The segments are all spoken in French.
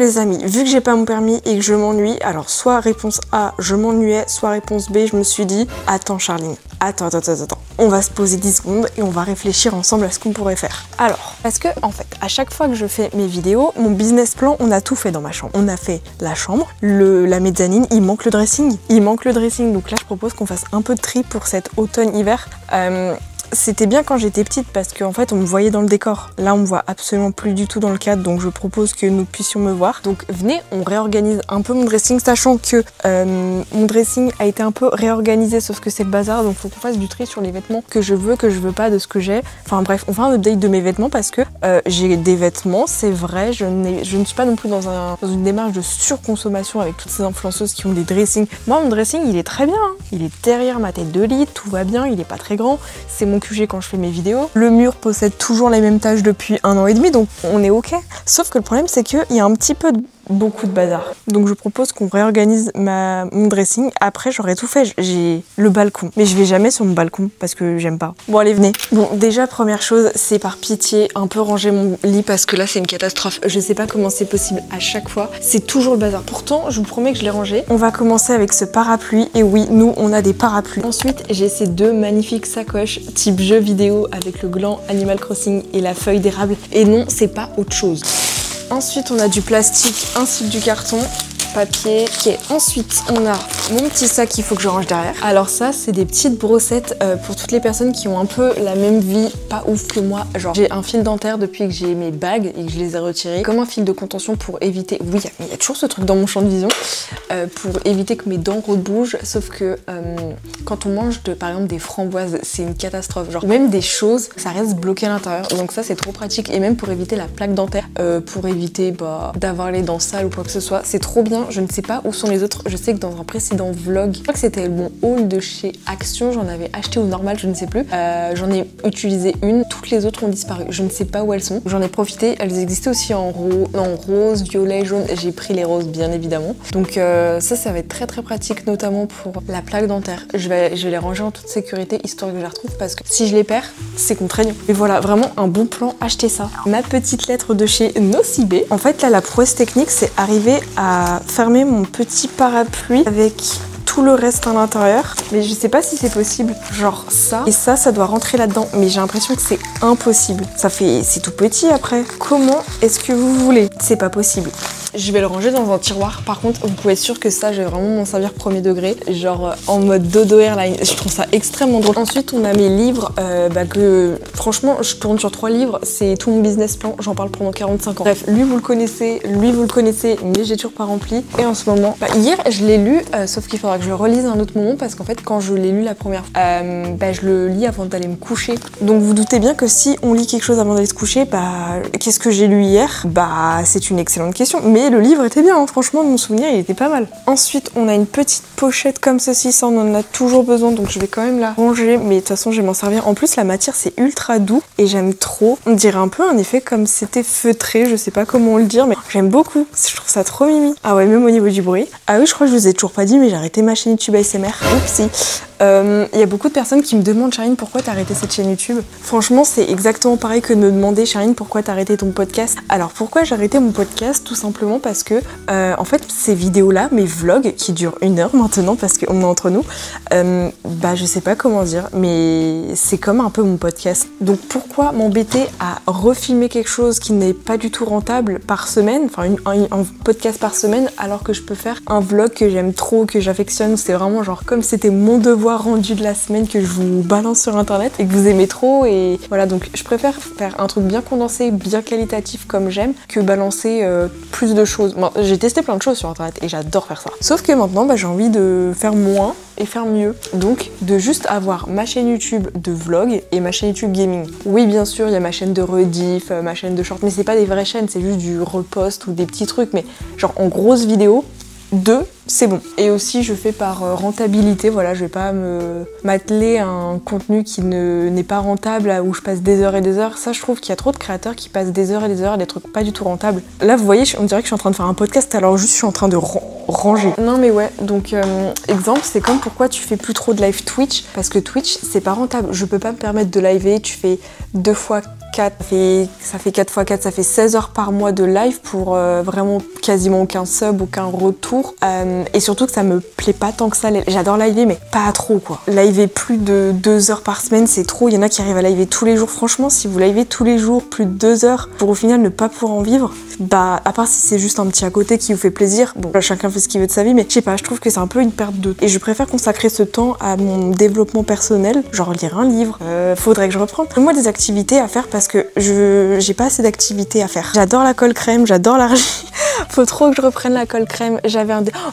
les amis, vu que j'ai pas mon permis et que je m'ennuie, alors soit réponse A, je m'ennuyais, soit réponse B, je me suis dit, attends Charline, attends, on va se poser 10 secondes et on va réfléchir ensemble à ce qu'on pourrait faire. Alors, parce que en fait, à chaque fois que je fais mes vidéos, mon business plan, on a tout fait dans ma chambre. On a fait la chambre, la mezzanine, il manque le dressing. Donc là je propose qu'on fasse un peu de tri pour cet automne-hiver. C'était bien quand j'étais petite parce qu'en fait on me voyait dans le décor. Là on me voit absolument plus du tout dans le cadre, donc je propose que nous puissions me voir. Donc venez, on réorganise un peu mon dressing, sachant que mon dressing a été un peu réorganisé, sauf que c'est le bazar, donc faut qu'on fasse du tri sur les vêtements que je veux pas, de ce que j'ai. Enfin bref, on fait un update de mes vêtements parce que j'ai des vêtements, c'est vrai, je ne suis pas non plus dans une démarche de surconsommation avec toutes ces influenceuses qui ont des dressings. Moi mon dressing il est très bien, hein. Il est derrière ma tête de lit, tout va bien, il est pas très grand, c'est mon QG quand je fais mes vidéos. Le mur possède toujours les mêmes tâches depuis 1 an et demi, donc on est ok. Sauf que le problème c'est qu'il y a un petit peu beaucoup de bazar. Donc je propose qu'on réorganise mon dressing. Après j'aurais tout fait, j'ai le balcon. Mais je vais jamais sur mon balcon parce que j'aime pas. Bon allez venez. Bon déjà première chose, c'est par pitié un peu ranger mon lit parce que là c'est une catastrophe. Je sais pas comment c'est possible à chaque fois. C'est toujours le bazar. Pourtant je vous promets que je l'ai rangé. On va commencer avec ce parapluie. Et oui, nous on a des parapluies. Ensuite j'ai ces 2 magnifiques sacoches type jeu vidéo avec le gland Animal Crossing et la feuille d'érable. Et non, c'est pas autre chose. Ensuite, on a du plastique ainsi que du carton, papier. Ok, ensuite, on a mon petit sac qu'il faut que je range derrière. Alors ça, c'est des petites brossettes pour toutes les personnes qui ont un peu la même vie, pas ouf que moi. Genre, j'ai un fil dentaire depuis que j'ai mes bagues et que je les ai retirées. Comme un fil de contention pour éviter... Oui, mais il y a toujours ce truc dans mon champ de vision. Pour éviter que mes dents rebougent. Sauf que quand on mange, par exemple, des framboises, c'est une catastrophe. Genre, même des choses, ça reste bloqué à l'intérieur. Donc ça, c'est trop pratique. Et même pour éviter la plaque dentaire, pour éviter d'avoir les dents sales ou quoi que ce soit, c'est trop bien. Je ne sais pas où sont les autres. Je sais que dans un précédent vlog, je crois que c'était mon haul de chez Action, j'en avais acheté au normal, je ne sais plus. J'en ai utilisé une, toutes les autres ont disparu. Je ne sais pas où elles sont. J'en ai profité. Elles existaient aussi en rose, violet, jaune. J'ai pris les roses, bien évidemment. Donc ça va être très très pratique, notamment pour la plaque dentaire. Je vais les ranger en toute sécurité, histoire que je les retrouve, parce que si je les perds, c'est contraignant. Et voilà, vraiment un bon plan, achetez ça. Ma petite lettre de chez Nocibé. En fait, là, la prouesse technique, c'est arriver à fermer mon petit parapluie avec tout le reste à l'intérieur, mais je sais pas si c'est possible, genre ça et ça doit rentrer là-dedans, mais j'ai l'impression que c'est impossible. C'est tout petit après. Comment est-ce que vous voulez? C'est pas possible. Je vais le ranger dans un tiroir. Par contre, vous pouvez être sûr que ça, je vais vraiment m'en servir premier degré, genre en mode dodo airline. Je trouve ça extrêmement drôle. Ensuite, on a mes livres que franchement, je tourne sur 3 livres. C'est tout mon business plan. J'en parle pendant 45 ans. Bref, lui vous le connaissez, lui vous le connaissez, mais j'ai toujours pas rempli. Et en ce moment, hier je l'ai lu, sauf qu'il faudra que je le relise à un autre moment parce qu'en fait, quand je l'ai lu la première fois, je le lis avant d'aller me coucher. Donc vous doutez bien que si on lit quelque chose avant d'aller se coucher, qu'est-ce que j'ai lu hier? C'est une excellente question. Mais le livre était bien, hein. Franchement, de mon souvenir, il était pas mal. Ensuite, on a une petite pochette comme ceci, ça on en a toujours besoin, donc je vais quand même la ranger, mais de toute façon, je vais m'en servir. En plus, la matière, c'est ultra doux et j'aime trop. On dirait un peu un effet comme c'était feutré, je sais pas comment le dire, mais j'aime beaucoup. Je trouve ça trop mimi. Ah ouais, même au niveau du bruit. Ah oui, je crois que je vous ai toujours pas dit, mais j'ai arrêté ma chaîne YouTube ASMR. Oupsie. Il y a beaucoup de personnes qui me demandent, Charline, pourquoi t'as arrêté cette chaîne YouTube? Franchement, c'est exactement pareil que de me demander, Charline, pourquoi t'as arrêté ton podcast? Alors, pourquoi j'ai arrêté mon podcast? Tout simplement parce que, en fait, ces vidéos-là, mes vlogs, qui durent 1 heure maintenant, parce qu'on est entre nous, je sais pas comment dire, mais c'est comme un peu mon podcast. Donc, pourquoi m'embêter à refilmer quelque chose qui n'est pas du tout rentable par semaine, enfin, un podcast par semaine, alors que je peux faire un vlog que j'aime trop, que j'affectionne? C'est vraiment genre comme c'était mon devoir rendu de la semaine que je vous balance sur internet et que vous aimez trop, et voilà, donc je préfère faire un truc bien condensé, bien qualitatif comme j'aime, que balancer plus de choses. Bon, j'ai testé plein de choses sur internet et j'adore faire ça. Sauf que maintenant, j'ai envie de faire moins et faire mieux. Donc, de juste avoir ma chaîne YouTube de vlog et ma chaîne YouTube gaming. Oui, bien sûr, il y a ma chaîne de rediff, ma chaîne de short, mais c'est pas des vraies chaînes, c'est juste du repost ou des petits trucs, mais genre en grosses vidéos, 2, c'est bon. Et aussi, je fais par rentabilité, voilà, je vais pas m'atteler à un contenu qui n'est pas rentable, où je passe des heures et des heures. Ça, je trouve qu'il y a trop de créateurs qui passent des heures et des heures à des trucs pas du tout rentables. Là, vous voyez, on dirait que je suis en train de faire un podcast, alors juste je suis en train de ranger. Non mais ouais, donc exemple, c'est comme pourquoi tu fais plus trop de live Twitch, parce que Twitch, c'est pas rentable. Je peux pas me permettre de liver, tu fais 2 fois 4, ça fait 4 x 4, ça fait 16 heures par mois de live pour vraiment quasiment aucun sub, aucun retour. Et surtout que ça me plaît pas tant que ça. J'adore liver, mais pas trop quoi. Liver plus de 2 heures par semaine, c'est trop. Il y en a qui arrivent à liver tous les jours. Franchement, si vous livez tous les jours plus de 2 heures pour au final ne pas pouvoir en vivre, bah à part si c'est juste un petit à côté qui vous fait plaisir, bon là, chacun fait ce qu'il veut de sa vie, mais je sais pas, je trouve que c'est un peu une perte de temps. Et je préfère consacrer ce temps à mon développement personnel, genre lire un livre, faudrait que je reprenne. Moi des activités à faire parce que j'ai pas assez d'activités à faire. J'adore la colle crème, j'adore l'argile. Faut trop que je reprenne la colle crème.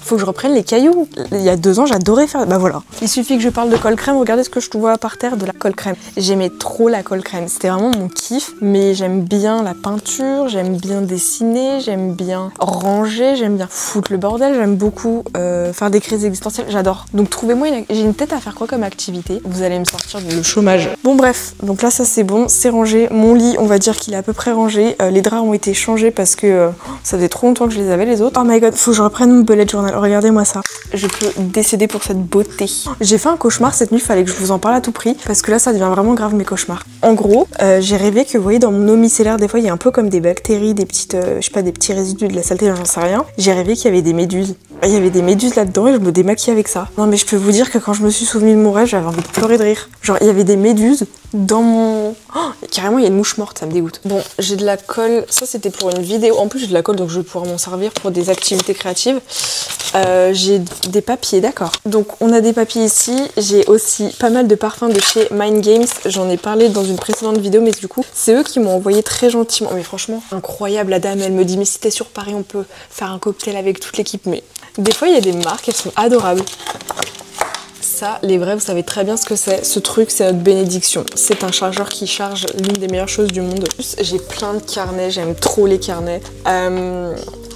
Faut que je reprenne les cailloux. Il y a 2 ans, j'adorais faire. Bah voilà. Il suffit que je parle de colle crème. Regardez ce que je vois par terre de la colle crème. J'aimais trop la colle crème. C'était vraiment mon kiff. Mais j'aime bien la peinture, j'aime bien dessiner, j'aime bien ranger, j'aime bien foutre le bordel. J'aime beaucoup faire des crises existentielles. J'adore. Donc trouvez-moi j'ai une tête à faire quoi comme activité. Vous allez me sortir le chômage. Bon bref. Donc là ça c'est bon, c'est rangé. Mon lit, on va dire qu'il est à peu près rangé. Les draps ont été changés parce que ça faisait trop longtemps que je les avais les autres. Oh my god, faut que je reprenne mon bullet journal. Regardez-moi ça. Je peux décéder pour cette beauté. J'ai fait un cauchemar cette nuit, fallait que je vous en parle à tout prix parce que là ça devient vraiment grave mes cauchemars. En gros, j'ai rêvé que vous voyez dans mon eau micellaire des fois il y a un peu comme des bactéries, des petites, je sais pas, des petits résidus de la saleté, j'en sais rien. J'ai rêvé qu'il y avait des méduses. Il y avait des méduses là-dedans et je me démaquillais avec ça. Non mais je peux vous dire que quand je me suis souvenu de mon rêve, j'avais envie de pleurer de rire. Genre il y avait des méduses dans mon... Oh, carrément il y a une mouche morte, ça me dégoûte. Bon, j'ai de la colle, ça c'était pour une vidéo. En plus j'ai de la colle donc je vais pouvoir m'en servir pour des activités créatives. J'ai des papiers, d'accord. Donc on a des papiers ici. J'ai aussi pas mal de parfums de chez Mind Games. J'en ai parlé dans une précédente vidéo, mais du coup c'est eux qui m'ont envoyé très gentiment. Mais franchement, incroyable, la dame elle me dit mais si t'es sur Paris on peut faire un cocktail avec toute l'équipe. Mais des fois il y a des marques, elles sont adorables. Ça, les vrais, vous savez très bien ce que c'est. Ce truc, c'est notre bénédiction. C'est un chargeur qui charge l'une des meilleures choses du monde. J'ai plein de carnets, j'aime trop les carnets.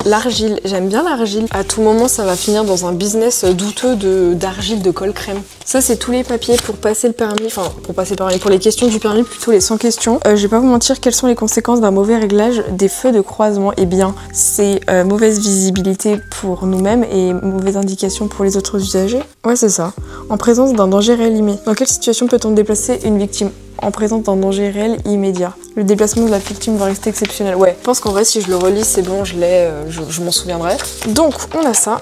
L'argile, j'aime bien l'argile. À tout moment, ça va finir dans un business douteux d'argile de colle crème. Ça, c'est tous les papiers pour passer le permis. Enfin, pour passer le permis, pour les questions du permis, plutôt les 100 questions. Je vais pas vous mentir, quelles sont les conséquences d'un mauvais réglage des feux de croisement? Eh bien, c'est mauvaise visibilité pour nous-mêmes et mauvaise indication pour les autres usagers. Ouais, c'est ça. En présence d'un danger réel immédiat. Dans quelle situation peut-on déplacer une victime? En présence d'un danger réel immédiat. Le déplacement de la victime va rester exceptionnel. Ouais, je pense qu'en vrai, si je le relis, c'est bon, je l'ai, je m'en souviendrai. Donc, on a ça.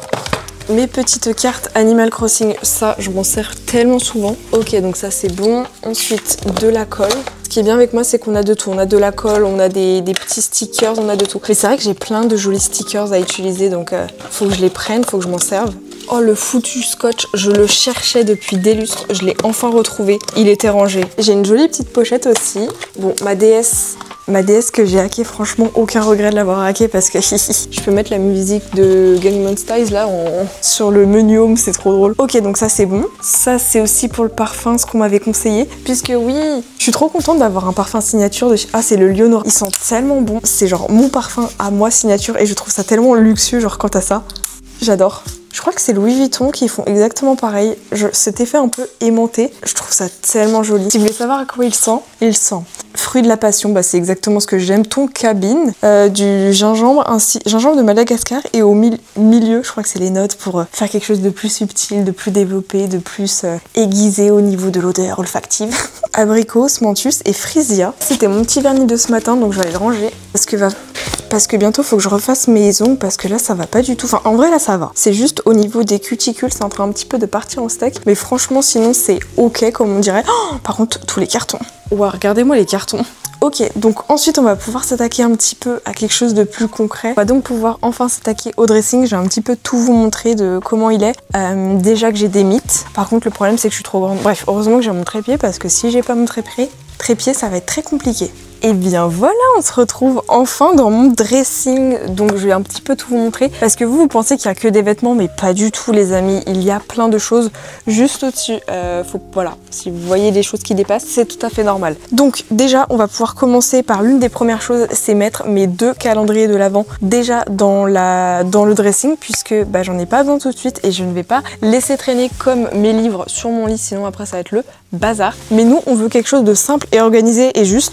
Mes petites cartes Animal Crossing, ça, je m'en sers tellement souvent. Ok, donc ça, c'est bon. Ensuite, de la colle. Ce qui est bien avec moi, c'est qu'on a de tout. On a de la colle, on a des petits stickers, on a de tout. Mais c'est vrai que j'ai plein de jolis stickers à utiliser, donc faut que je les prenne, faut que je m'en serve. Oh, le foutu scotch, je le cherchais depuis des lustres, je l'ai enfin retrouvé. Il était rangé. J'ai une jolie petite pochette aussi. Bon, ma DS que j'ai hackée, franchement, aucun regret de l'avoir hackée parce que je peux mettre la musique de Gangnam Style là sur le menu home, c'est trop drôle. Ok, donc ça c'est bon. Ça c'est aussi pour le parfum, ce qu'on m'avait conseillé. Puisque oui, je suis trop contente d'avoir un parfum signature de chez... Ah, c'est le Léonore. Ils sont tellement bons. C'est genre mon parfum à moi signature et je trouve ça tellement luxueux, genre quant à ça. J'adore. Je crois que c'est Louis Vuitton qui font exactement pareil. Cet effet un peu aimanté, je trouve ça tellement joli. Si vous voulez savoir à quoi il sent fruit de la passion, bah c'est exactement ce que j'aime. Ton cabine, du gingembre, gingembre de Madagascar et au milieu, je crois que c'est les notes pour faire quelque chose de plus subtil, de plus développé, de plus aiguisé au niveau de l'odeur olfactive. Abricot, menthus et frisia. C'était mon petit vernis de ce matin, donc je vais le ranger parce que bientôt faut que je refasse mes ongles parce que là ça va pas du tout. Enfin en vrai là ça va. C'est juste au niveau des cuticules, c'est en train un petit peu de partir en steak. Mais franchement sinon c'est ok comme on dirait. Oh, par contre tous les cartons. Ouah, regardez-moi les cartons. Ok, donc ensuite on va pouvoir s'attaquer un petit peu à quelque chose de plus concret. On va donc pouvoir enfin s'attaquer au dressing. Je vais un petit peu tout vous montrer de comment il est. Déjà que j'ai des mythes. Par contre le problème c'est que je suis trop grande. Bref, heureusement que j'ai mon trépied parce que si j'ai pas mon trépied ça va être très compliqué. Et bien voilà, on se retrouve enfin dans mon dressing. Donc je vais un petit peu tout vous montrer. Parce que vous pensez qu'il n'y a que des vêtements, mais pas du tout les amis. Il y a plein de choses juste au-dessus. Voilà, si vous voyez des choses qui dépassent, c'est tout à fait normal. Donc déjà, on va pouvoir commencer par l'une des premières choses, c'est mettre mes 2 calendriers de l'Avent déjà dans le dressing. Puisque bah, j'en ai pas besoin tout de suite et je ne vais pas laisser traîner comme mes livres sur mon lit. Sinon après ça va être le bazar. Mais nous, on veut quelque chose de simple et organisé et juste...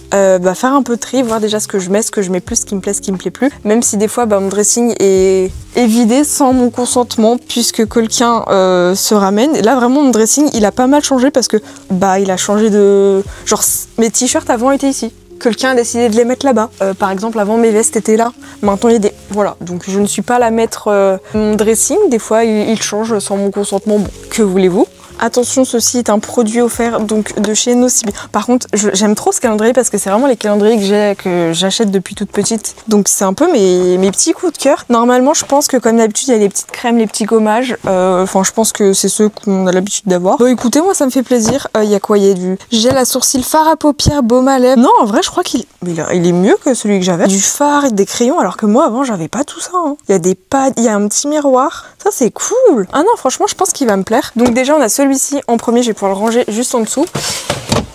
faire un peu de tri, voir déjà ce que je mets plus, ce qui me plaît, ce qui me plaît plus. Même si des fois mon dressing est vidé sans mon consentement puisque quelqu'un se ramène. Et là vraiment mon dressing il a pas mal changé parce que il a changé de... Genre mes t-shirts avant étaient ici. quelqu'un a décidé de les mettre là-bas. Par exemple, avant mes vestes étaient là. Maintenant, il y a des... Voilà, donc je ne suis pas la maître. Mon dressing, des fois, il change sans mon consentement. Bon, que voulez-vous? Attention, ceci est un produit offert donc de chez Nocibi. Par contre, j'aime trop ce calendrier parce que c'est vraiment les calendriers que j'achète depuis toute petite. Donc c'est un peu mes petits coups de cœur. Normalement, je pense que comme d'habitude, il y a les petites crèmes, les petits gommages. Enfin, je pense que c'est ceux qu'on a l'habitude d'avoir. Bon, écoutez, moi, ça me fait plaisir. Il y a quoi? Il y a du gel à sourcils, fard à paupières, baume à lèvres. Non, en vrai, je crois qu'il est mieux que celui que j'avais. Du fard et des crayons, alors que moi, avant, j'avais pas tout ça. Hein. Il y a des pads, il y a un petit miroir. Ça, c'est cool. Ah non, franchement, je pense qu'il va me plaire. Donc déjà, on a celui-ci en premier, je vais pouvoir le ranger juste en dessous.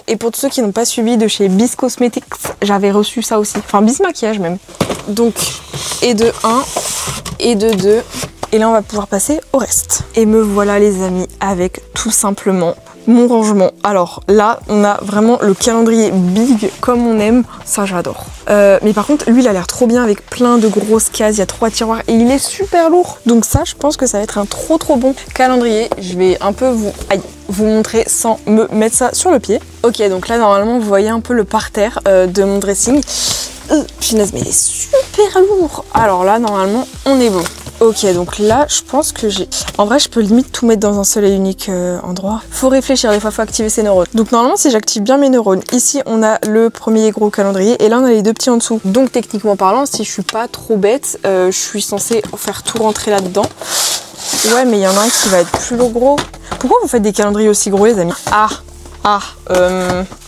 Et pour tous ceux qui n'ont pas suivi, de chez Bis Cosmetics, j'avais reçu ça aussi. Enfin, Bis Maquillage même. Donc, et de 1, et de 2. Et là, on va pouvoir passer au reste. Et me voilà, les amis, avec tout simplement mon rangement. Alors là, on a vraiment le calendrier big comme on aime. Ça, j'adore. Mais par contre, lui, il a l'air trop bien avec plein de grosses cases. Il y a 3 tiroirs et il est super lourd. Donc ça, je pense que ça va être un trop bon calendrier. Je vais un peu vous montrer sans me mettre ça sur le pied. Ok, donc là, normalement, vous voyez un peu le parterre de mon dressing. Punaise, mais il est super lourd. Alors là, normalement, on est bon. Ok, donc là, je pense que j'ai... En vrai, je peux limite tout mettre dans un seul et unique endroit. Faut réfléchir, des fois, faut activer ses neurones. Donc normalement, si j'active bien mes neurones, ici, on a le premier gros calendrier et là, on a les 2 petits en dessous. Donc techniquement parlant, si je suis pas trop bête, je suis censée faire tout rentrer là-dedans. Ouais, mais il y en a un qui va être plus gros. Pourquoi vous faites des calendriers aussi gros, les amis?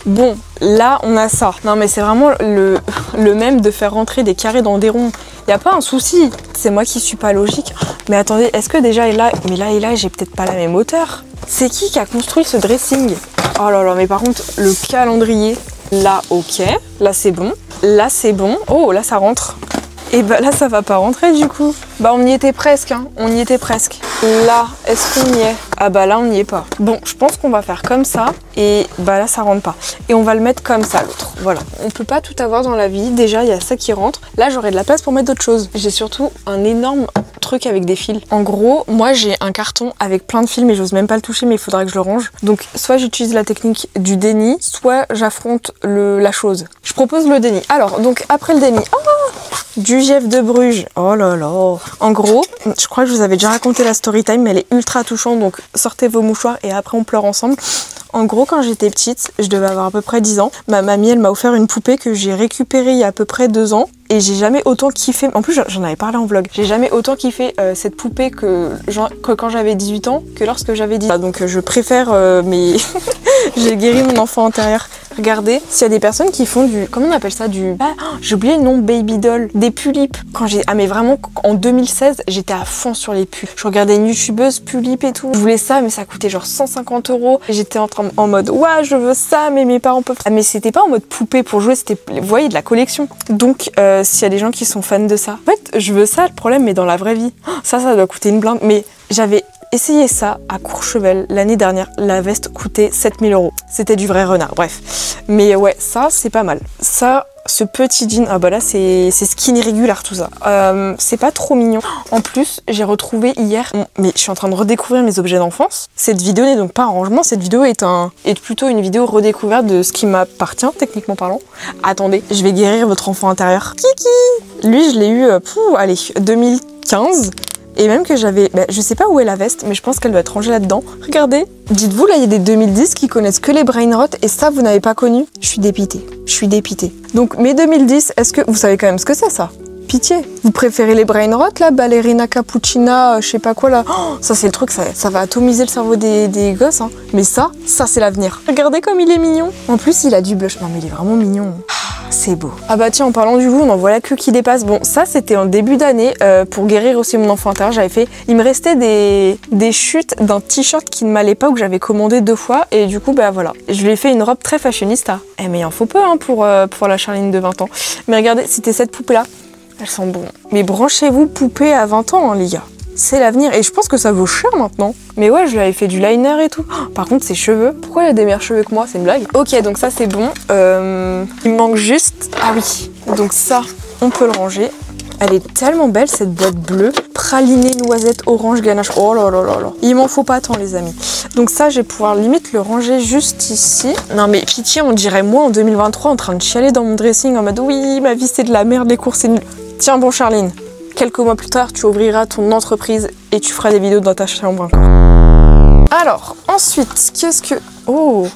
Bon, là, on a ça. Non, mais c'est vraiment le même de faire rentrer des carrés dans des ronds. Y a pas un souci, c'est moi qui suis pas logique. Mais attendez, est-ce que déjà là, mais là et là, j'ai peut-être pas la même hauteur. C'est qui a construit ce dressing? Oh là là, mais par contre, le calendrier, là, ok, là c'est bon, là c'est bon. Oh, là ça rentre. Et bah là, ça va pas rentrer du coup. Bah on y était presque, hein, on y était presque. Là, est-ce qu'on y est? Ah bah là, on n'y est pas. Bon, je pense qu'on va faire comme ça et bah là, ça rentre pas. Et on va le mettre comme ça, l'autre. Voilà. On peut pas tout avoir dans la vie. Déjà, il y a ça qui rentre. Là, j'aurai de la place pour mettre d'autres choses. J'ai surtout un énorme truc avec des fils. En gros, moi, j'ai un carton avec plein de fils, mais j'ose même pas le toucher, mais il faudra que je le range. Donc, soit j'utilise la technique du déni, soit j'affronte la chose. Je propose le déni. Alors, donc, après le déni... du Jeff de Bruges. Oh là là. En gros, je crois que je vous avais déjà raconté la story time, mais elle est ultra touchante, donc sortez vos mouchoirs et après on pleure ensemble. En gros, quand j'étais petite, je devais avoir à peu près 10 ans, ma mamie, elle m'a offert une poupée que j'ai récupérée il y a à peu près 2 ans. Et j'ai jamais autant kiffé, en plus j'en avais parlé en vlog, j'ai jamais autant kiffé cette poupée que quand j'avais 18 ans que lorsque j'avais 10 ans. Donc je préfère mais j'ai guéri mon enfant intérieur. Regardez, s'il y a des personnes qui font du... Comment on appelle ça? J'ai oublié le nom, baby doll. Des pulipes. Mais vraiment, en 2016, j'étais à fond sur les pulls. Je regardais une youtubeuse pulip et tout. Je voulais ça, mais ça coûtait genre 150 €. J'étais en mode, ouais, je veux ça, mais mes parents peuvent... mais c'était pas en mode poupée pour jouer, c'était, vous voyez, de la collection. Donc, s'il y a des gens qui sont fans de ça... En fait, je veux ça, le problème, mais dans la vraie vie. Ça doit coûter une blinde. Mais j'avais... essayez ça à Courchevel l'année dernière. La veste coûtait 7000 €. C'était du vrai renard, bref. Mais ouais, ça, c'est pas mal. Ça, ce petit jean, ah bah là, c'est skinny régular tout ça. C'est pas trop mignon. En plus, j'ai retrouvé hier... Mais je suis en train de redécouvrir mes objets d'enfance. Cette vidéo n'est donc pas un rangement. Cette vidéo est plutôt une vidéo redécouverte de ce qui m'appartient, techniquement parlant. Attendez, je vais guérir votre enfant intérieur. Kiki! Lui, je l'ai eu, allez, 2015. Et même que j'avais... je sais pas où est la veste, mais je pense qu'elle doit être rangée là-dedans. Regardez. Dites-vous, là, il y a des 2010 qui connaissent que les brain rot, et ça, vous n'avez pas connu. Je suis dépitée. Je suis dépitée. Donc, mes 2010, est-ce que... Vous savez quand même ce que c'est, ça? Pitié. Vous préférez les brain rot, là? Ballerina Cappuccina, je sais pas quoi, là. Oh, ça, c'est le truc, ça va atomiser le cerveau des gosses, hein. Mais ça c'est l'avenir. Regardez comme il est mignon. En plus, il a du blush. Non, mais il est vraiment mignon. C'est beau. Ah bah tiens, en parlant du goût, on en voit la queue qui dépasse. Bon, ça c'était en début d'année pour guérir aussi mon enfant intérieur. J'avais fait... Il me restait des chutes d'un t-shirt qui ne m'allait pas, ou que j'avais commandé 2 fois. Et du coup, bah voilà. Je lui ai fait une robe très fashionista. Eh mais il en faut peu hein, pour la Charline de 20 ans. Mais regardez, c'était cette poupée-là. Elles sont bonnes. Mais branchez-vous poupée à 20 ans, hein, les gars. C'est l'avenir. Et je pense que ça vaut cher maintenant. Mais ouais, je lui avais fait du liner et tout. Oh, par contre, ses cheveux. Pourquoi il a des meilleurs cheveux que moi? C'est une blague. Ok, donc ça, c'est bon. Il me manque juste... Ah oui. Donc ça, on peut le ranger. Elle est tellement belle, cette boîte bleue. praliné, noisette, orange, ganache. Oh là là là là. Il m'en faut pas tant les amis. Donc ça, je vais pouvoir limite le ranger juste ici. Non mais pitié, on dirait moi en 2023 en train de chialer dans mon dressing en mode oui, ma vie c'est de la merde, les cours c'est nul. Tiens bon Charline, quelques mois plus tard, tu ouvriras ton entreprise et tu feras des vidéos dans ta chambre encore. Alors, ensuite, qu'est-ce que... Oh,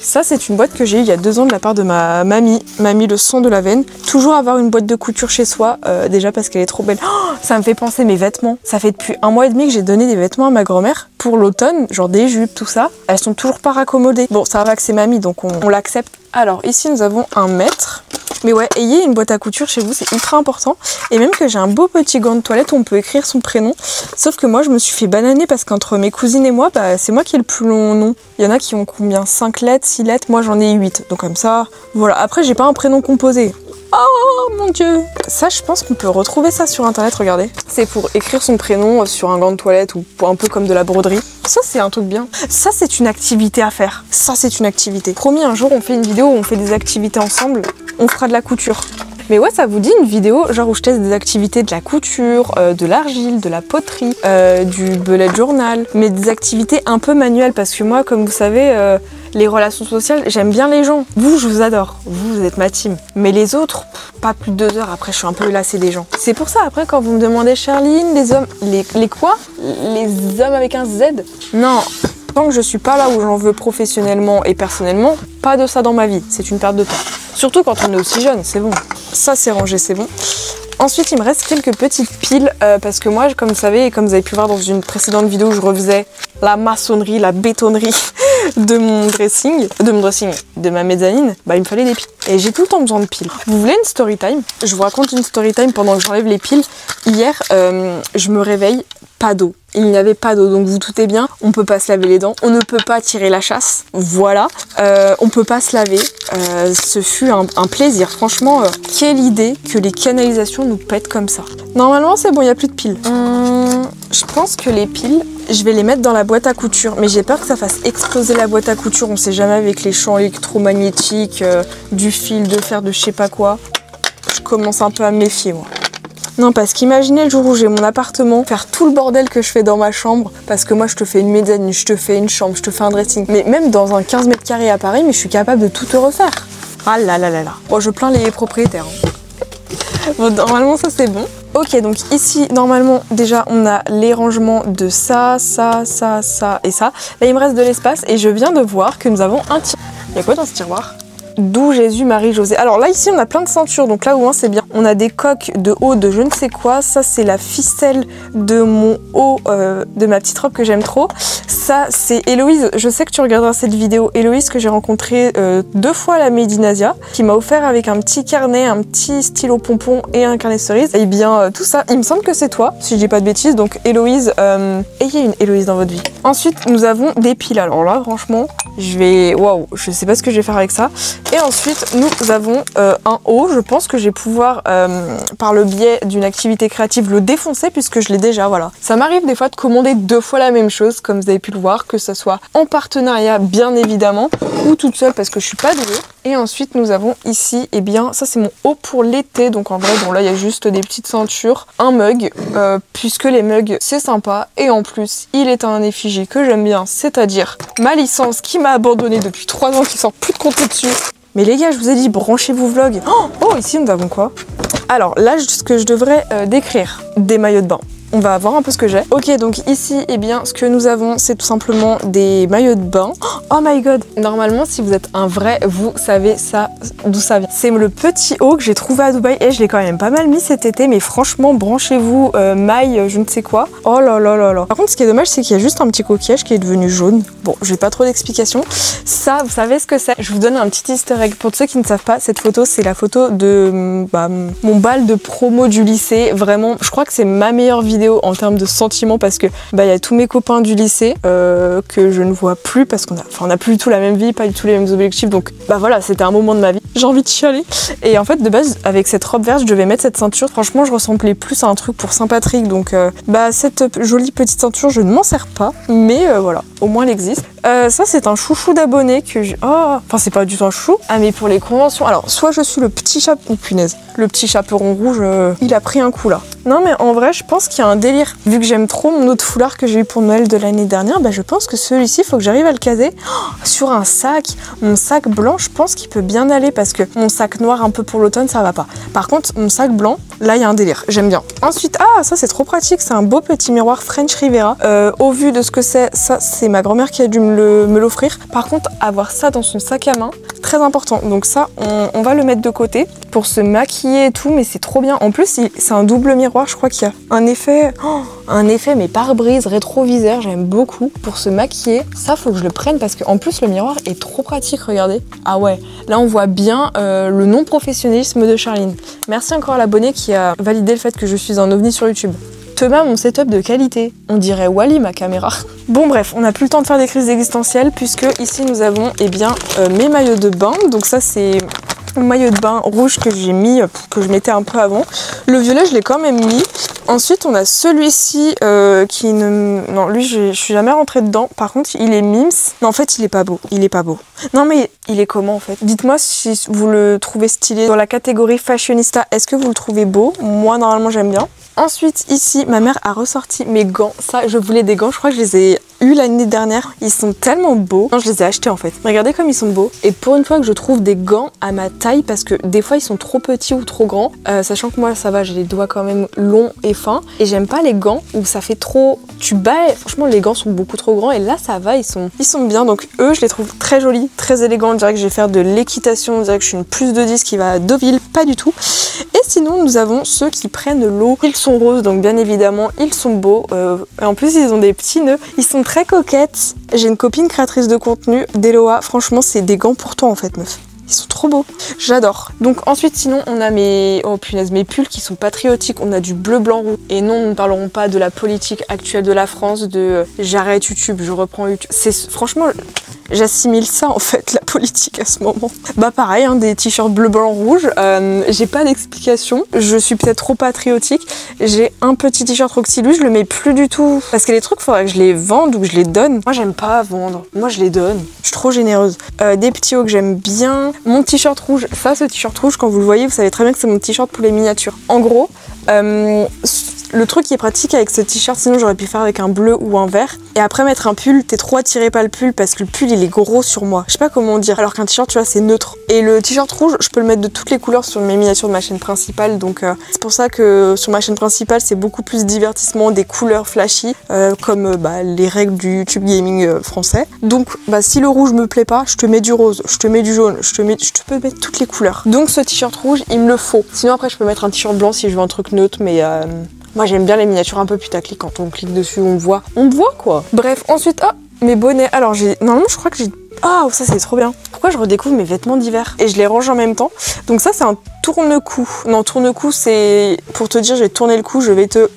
ça c'est une boîte que j'ai eue il y a 2 ans de la part de ma mamie. Mamie le sang de la veine. Toujours avoir une boîte de couture chez soi, déjà parce qu'elle est trop belle. Oh, ça me fait penser mes vêtements. Ça fait depuis 1 mois et demi que j'ai donné des vêtements à ma grand-mère pour l'automne, genre des jupes, tout ça. Elles sont toujours pas raccommodées. Bon, ça va que c'est mamie, donc on l'accepte. Alors, ici nous avons un mètre. Mais ouais, ayez une boîte à couture chez vous, c'est ultra important. Et même que j'ai un beau petit gant de toilette où on peut écrire son prénom. Sauf que moi, je me suis fait bananer parce qu'entre mes cousines et moi, bah, c'est moi qui ai le plus long nom. Il y en a qui ont combien? 5 lettres, 6 lettres, moi j'en ai 8. Donc comme ça, voilà. Après, j'ai pas un prénom composé. Oh mon dieu! Ça, je pense qu'on peut retrouver ça sur internet, regardez. C'est pour écrire son prénom sur un gant de toilette ou un peu comme de la broderie. Ça, c'est un truc bien. Ça, c'est une activité à faire. Ça, c'est une activité. Promis, un jour, on fait une vidéo où on fait des activités ensemble. On fera de la couture. Mais ouais, ça vous dit une vidéo genre où je teste des activités de la couture, de l'argile, de la poterie, du bullet journal, mais des activités un peu manuelles parce que moi, comme vous savez, les relations sociales, j'aime bien les gens. Vous, je vous adore. Vous êtes ma team. Mais les autres, pas plus de 2 heures après, je suis un peu lassée des gens. C'est pour ça, après, quand vous me demandez, Charline, les hommes... Les quoi? Les hommes avec un Z? Non. Tant que je suis pas là où j'en veux professionnellement et personnellement, pas de ça dans ma vie. C'est une perte de temps. Surtout quand on est aussi jeune, c'est bon. Ça, c'est rangé, c'est bon. Ensuite, il me reste quelques petites piles parce que moi, comme vous savez, et comme vous avez pu voir dans une précédente vidéo où je refaisais la maçonnerie, la bétonnerie de mon dressing, de ma mezzanine, bah il me fallait des piles. Et j'ai tout le temps besoin de piles. Vous voulez une story time? Je vous raconte une story time pendant que j'enlève les piles. Hier, je me réveille, pas d'eau. Il n'y avait pas d'eau, donc vous doutez bien, on peut pas se laver les dents, on ne peut pas tirer la chasse, voilà, on peut pas se laver, ce fut un plaisir, franchement, quelle idée que les canalisations nous pètent comme ça. Normalement c'est bon, il n'y a plus de piles. Je pense que les piles, je vais les mettre dans la boîte à couture, mais j'ai peur que ça fasse exploser la boîte à couture, on sait jamais avec les champs électromagnétiques, du fil de fer, de je sais pas quoi, je commence un peu à me méfier moi. Non, parce qu'imaginez le jour où j'ai mon appartement, faire tout le bordel que je fais dans ma chambre, parce que moi je te fais une mezzanine, je te fais une chambre, je te fais un dressing, mais même dans un 15 mètres carrés à Paris, mais je suis capable de tout te refaire. Ah là là là là. Bon, je plains les propriétaires. Bon, normalement ça c'est bon. Ok, donc ici, normalement, déjà, on a les rangements de ça, ça, ça, ça et ça. Là, il me reste de l'espace et je viens de voir que nous avons un tiroir. Il y a quoi dans ce tiroir ? D'où Jésus, Marie, José. Alors là, ici, on a plein de ceintures, donc là, au moins, c'est bien. On a des coques de haut de je ne sais quoi. Ça, c'est la ficelle de mon haut, de ma petite robe que j'aime trop. Ça, c'est Héloïse. Je sais que tu regarderas cette vidéo. Héloïse, que j'ai rencontrée 2 fois à la Médinasia, qui m'a offert avec un petit carnet, un petit stylo pompon et un carnet cerise. Et bien, tout ça, il me semble que c'est toi, si je dis pas de bêtises. Donc, Héloïse, ayez une Héloïse dans votre vie. Ensuite, nous avons des piles. Alors là, franchement, je vais... Waouh, je sais pas ce que je vais faire avec ça. Et ensuite, nous avons un haut. Je pense que je vais pouvoir, par le biais d'une activité créative, le défoncer puisque je l'ai déjà, voilà. Ça m'arrive des fois de commander 2 fois la même chose, comme vous avez pu le voir, que ce soit en partenariat, bien évidemment, ou toute seule parce que je suis pas douée. Et ensuite, nous avons ici, eh bien, ça c'est mon haut pour l'été. Donc en vrai, bon là, il y a juste des petites ceintures, un mug, puisque les mugs, c'est sympa. Et en plus, il est un effigie que j'aime bien, c'est-à-dire ma licence qui m'a abandonné depuis 3 ans, qui sort plus de contenu dessus. Mais les gars, je vous ai dit, branchez-vous vlog. Oh, ici, nous avons quoi? Alors là, ce que je devrais décrire, des maillots de bain. On va voir un peu ce que j'ai. Ok, donc ici, eh bien, ce que nous avons, c'est tout simplement des maillots de bain. Oh my god! Normalement, si vous êtes un vrai, vous savez ça, d'où ça vient. C'est le petit haut que j'ai trouvé à Dubaï et je l'ai quand même pas mal mis cet été, mais franchement, branchez-vous, maille, je ne sais quoi. Oh là là là là. Par contre, ce qui est dommage, c'est qu'il y a juste un petit coquillage qui est devenu jaune. Bon, j'ai pas trop d'explications. Ça, vous savez ce que c'est? Je vous donne un petit easter egg. Pour ceux qui ne savent pas, cette photo, c'est la photo de mon bal de promo du lycée. Vraiment, je crois que c'est ma meilleure vidéo en termes de sentiments parce que y a tous mes copains du lycée que je ne vois plus parce qu'on a plus du tout la même vie, pas du tout les mêmes objectifs, donc voilà, c'était un moment de ma vie. J'ai envie de chialer. Et en fait, de base, avec cette robe verte, je devais mettre cette ceinture. Franchement, je ressemblais plus à un truc pour Saint-Patrick, donc cette jolie petite ceinture, je ne m'en sers pas, mais voilà, au moins elle existe. Ça c'est un chouchou d'abonné que j'ai... Oh, enfin c'est pas du tout un chouchou. Ah mais pour les conventions, alors soit je suis le petit chaperon... Oh punaise, le petit chaperon rouge, il a pris un coup là. Non mais en vrai je pense qu'il y a un délire. Vu que j'aime trop mon autre foulard que j'ai eu pour Noël de l'année dernière, bah je pense que celui-ci, faut que j'arrive à le caser sur un sac. Mon sac blanc, je pense qu'il peut bien aller parce que mon sac noir un peu pour l'automne, ça va pas. Par contre, mon sac blanc, là il y a un délire, j'aime bien. Ensuite, ah ça c'est trop pratique, c'est un beau petit miroir French Riviera. Au vu de ce que c'est, ça c'est ma grand-mère qui a dû me l'offrir. Par contre, avoir ça dans son sac à main, très important. Donc ça, on va le mettre de côté pour se maquiller et tout, mais c'est trop bien. En plus, c'est un double miroir, je crois qu'il y a un effet, mais pare-brise, rétroviseur, j'aime beaucoup. Pour se maquiller, ça faut que je le prenne parce qu'en plus le miroir est trop pratique, regardez. Ah ouais, là on voit bien le non-professionnalisme de Charline. Merci encore à l'abonné qui a validé le fait que je suis un ovni sur YouTube. Thomas, mon setup de qualité. On dirait Wally, ma caméra. Bon bref, on n'a plus le temps de faire des crises existentielles puisque ici nous avons mes maillots de bain. Donc ça c'est mon maillot de bain rouge que j'ai mis, que je mettais un peu avant. Le violet je l'ai quand même mis. Ensuite on a celui-ci qui ne... Non lui je suis jamais rentrée dedans. Par contre il est mims. Non en fait il est pas beau. Il est pas beau. Non mais il est comment en fait? Dites-moi si vous le trouvez stylé. Dans la catégorie fashionista, est-ce que vous le trouvez beau? Moi normalement j'aime bien. Ensuite ici ma mère a ressorti mes gants. Ça je voulais des gants, je crois que je les ai eu l'année dernière. Ils sont tellement beaux. Non je les ai achetés en fait. Regardez comme ils sont beaux. Et pour une fois que je trouve des gants à ma taille, parce que des fois ils sont trop petits ou trop grands, sachant que moi ça va, j'ai les doigts quand même longs et fins. Et j'aime pas les gants où ça fait trop... Tu bats, franchement les gants sont beaucoup trop grands et là ça va, ils sont bien. Donc eux je les trouve très jolis, très élégants. On dirait que je vais faire de l'équitation, on dirait que je suis une plus de 10 qui va à Deauville, pas du tout. Et sinon nous avons ceux qui prennent l'eau. Ils sont roses donc bien évidemment ils sont beaux. Et en plus ils ont des petits nœuds, ils sont très coquettes. J'ai une copine créatrice de contenu, Deloa, franchement c'est des gants pour toi en fait meuf. Ils sont trop beaux, j'adore. Donc ensuite sinon on a mes pulls qui sont patriotiques. On a du bleu, blanc, rouge. Et non, nous ne parlerons pas de la politique actuelle de la France, de j'arrête YouTube, je reprends YouTube. Franchement, j'assimile ça en fait, la politique à ce moment. Bah pareil, hein, des t-shirts bleu, blanc, rouge. J'ai pas d'explication, je suis peut-être trop patriotique. J'ai un petit t-shirt Roxy Louise, je le mets plus du tout. Parce que les trucs, faudrait que je les vende ou que je les donne. Moi j'aime pas vendre, moi je les donne. Je suis trop généreuse. Des petits hauts que j'aime bien. Mon t-shirt rouge, ça, ce t-shirt rouge, quand vous le voyez, vous savez très bien que c'est mon t-shirt pour les miniatures. En gros, le truc qui est pratique avec ce t-shirt, sinon j'aurais pu faire avec un bleu ou un vert. Et après mettre un pull, t'es trop attiré par le pull parce que le pull il est gros sur moi. Je sais pas comment dire. Alors qu'un t-shirt, tu vois, c'est neutre. Et le t-shirt rouge, je peux le mettre de toutes les couleurs sur mes miniatures de ma chaîne principale. Donc c'est pour ça que sur ma chaîne principale, c'est beaucoup plus divertissement, des couleurs flashy, comme les règles du YouTube gaming français. Donc si le rouge me plaît pas, je te mets du rose, je te mets du jaune, je peux mettre toutes les couleurs. Donc ce t-shirt rouge, il me le faut. Sinon après, je peux mettre un t-shirt blanc si je veux un truc neutre, mais moi j'aime bien les miniatures un peu putaclic. Quand on clique dessus, on voit quoi. Bref, ensuite, mes bonnets. Alors normalement je crois que j'ai... Ah, ça c'est trop bien. Pourquoi je redécouvre mes vêtements d'hiver et je les range en même temps? Donc ça c'est un tourne-cou. Non, tourne-cou c'est... Pour te dire, j'ai tourné le cou, je vais te...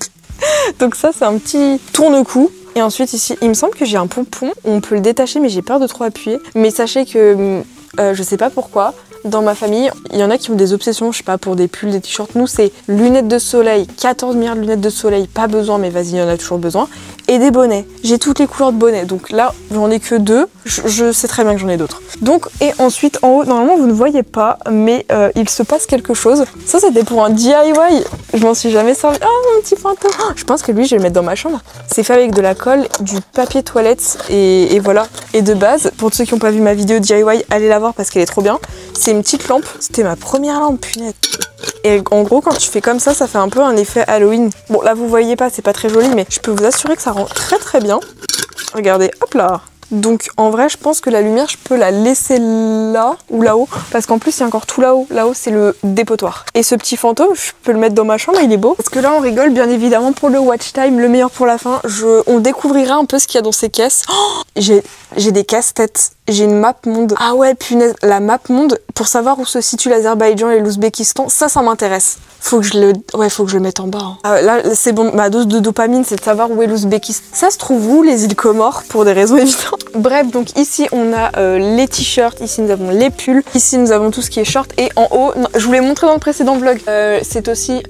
Donc ça c'est un petit tourne-cou. Et ensuite ici, il me semble que j'ai un pompon. On peut le détacher mais j'ai peur de trop appuyer. Mais sachez que je sais pas pourquoi, dans ma famille, il y en a qui ont des obsessions, je sais pas, pour des pulls, des t-shirts. Nous, c'est lunettes de soleil, 14 milliards de lunettes de soleil, pas besoin, mais vas-y, il y en a toujours besoin. Et des bonnets. J'ai toutes les couleurs de bonnets. Donc là, j'en ai que 2. Je sais très bien que j'en ai d'autres. Donc, et ensuite, en haut, normalement, vous ne voyez pas, mais il se passe quelque chose. Ça, c'était pour un DIY. Je m'en suis jamais servi. Oh, mon petit fantôme. Je pense que lui, je vais le mettre dans ma chambre. C'est fait avec de la colle, du papier toilette et voilà. Et de base, pour ceux qui n'ont pas vu ma vidéo DIY, allez la voir parce qu'elle est trop bien. C'est une petite lampe. C'était ma première lampe, punaise. Et en gros, quand tu fais comme ça fait un peu un effet Halloween. Bon, là, vous voyez pas, c'est pas très joli, mais je peux vous assurer que ça rend très très bien. Regardez, hop là. Donc en vrai, je pense que la lumière, je peux la laisser là ou là-haut, parce qu'en plus il y a encore tout là-haut. Là-haut c'est le dépotoir. Et ce petit fantôme, je peux le mettre dans ma chambre, il est beau. Parce que là on rigole bien évidemment pour le watch time, le meilleur pour la fin. On découvrira un peu ce qu'il y a dans ces caisses. Oh, j'ai des casse-têtes. J'ai une map monde. Ah ouais, punaise, la map monde, pour savoir où se situe l'Azerbaïdjan et l'Ouzbékistan, ça m'intéresse. Faut que je le mette en bas. Hein. Ah, là, c'est bon, ma dose de dopamine, c'est de savoir où est l'Ouzbékistan. Ça se trouve où, les îles Comores, pour des raisons évidentes. Bref, donc ici on a les t-shirts, ici nous avons les pulls, ici nous avons tout ce qui est short et en haut, non, je vous l'ai montré dans le précédent vlog, c'est aussi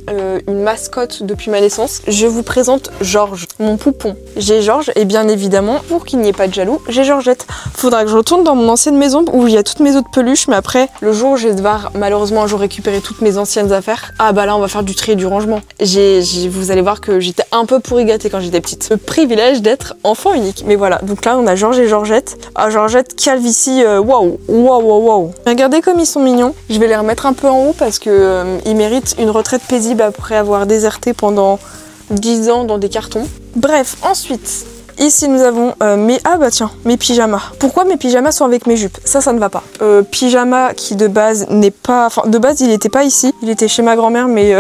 une mascotte depuis ma naissance. Je vous présente Georges, mon poupon. J'ai Georges et bien évidemment, pour qu'il n'y ait pas de jaloux, j'ai Georgette. Faudra que je retourne dans mon ancienne maison où il y a toutes mes autres peluches, mais après, le jour où je vais devoir malheureusement un jour récupérer toutes mes anciennes affaires, ah bah là on va faire du tri et du rangement. Vous allez voir que j'étais un peu pourri gâtée quand j'étais petite. Le privilège d'être enfant unique. Mais voilà, donc là on a Georges et Georgette. Ah, Georgette, calvitie, waouh, waouh, waouh, waouh. Regardez comme ils sont mignons. Je vais les remettre un peu en haut parce que ils méritent une retraite paisible après avoir déserté pendant 10 ans dans des cartons. Bref, ensuite, ici nous avons mes pyjamas. Pourquoi mes pyjamas sont avec mes jupes? Ça ne va pas. Pyjama qui de base n'est pas... Enfin, de base il n'était pas ici. Il était chez ma grand-mère, mais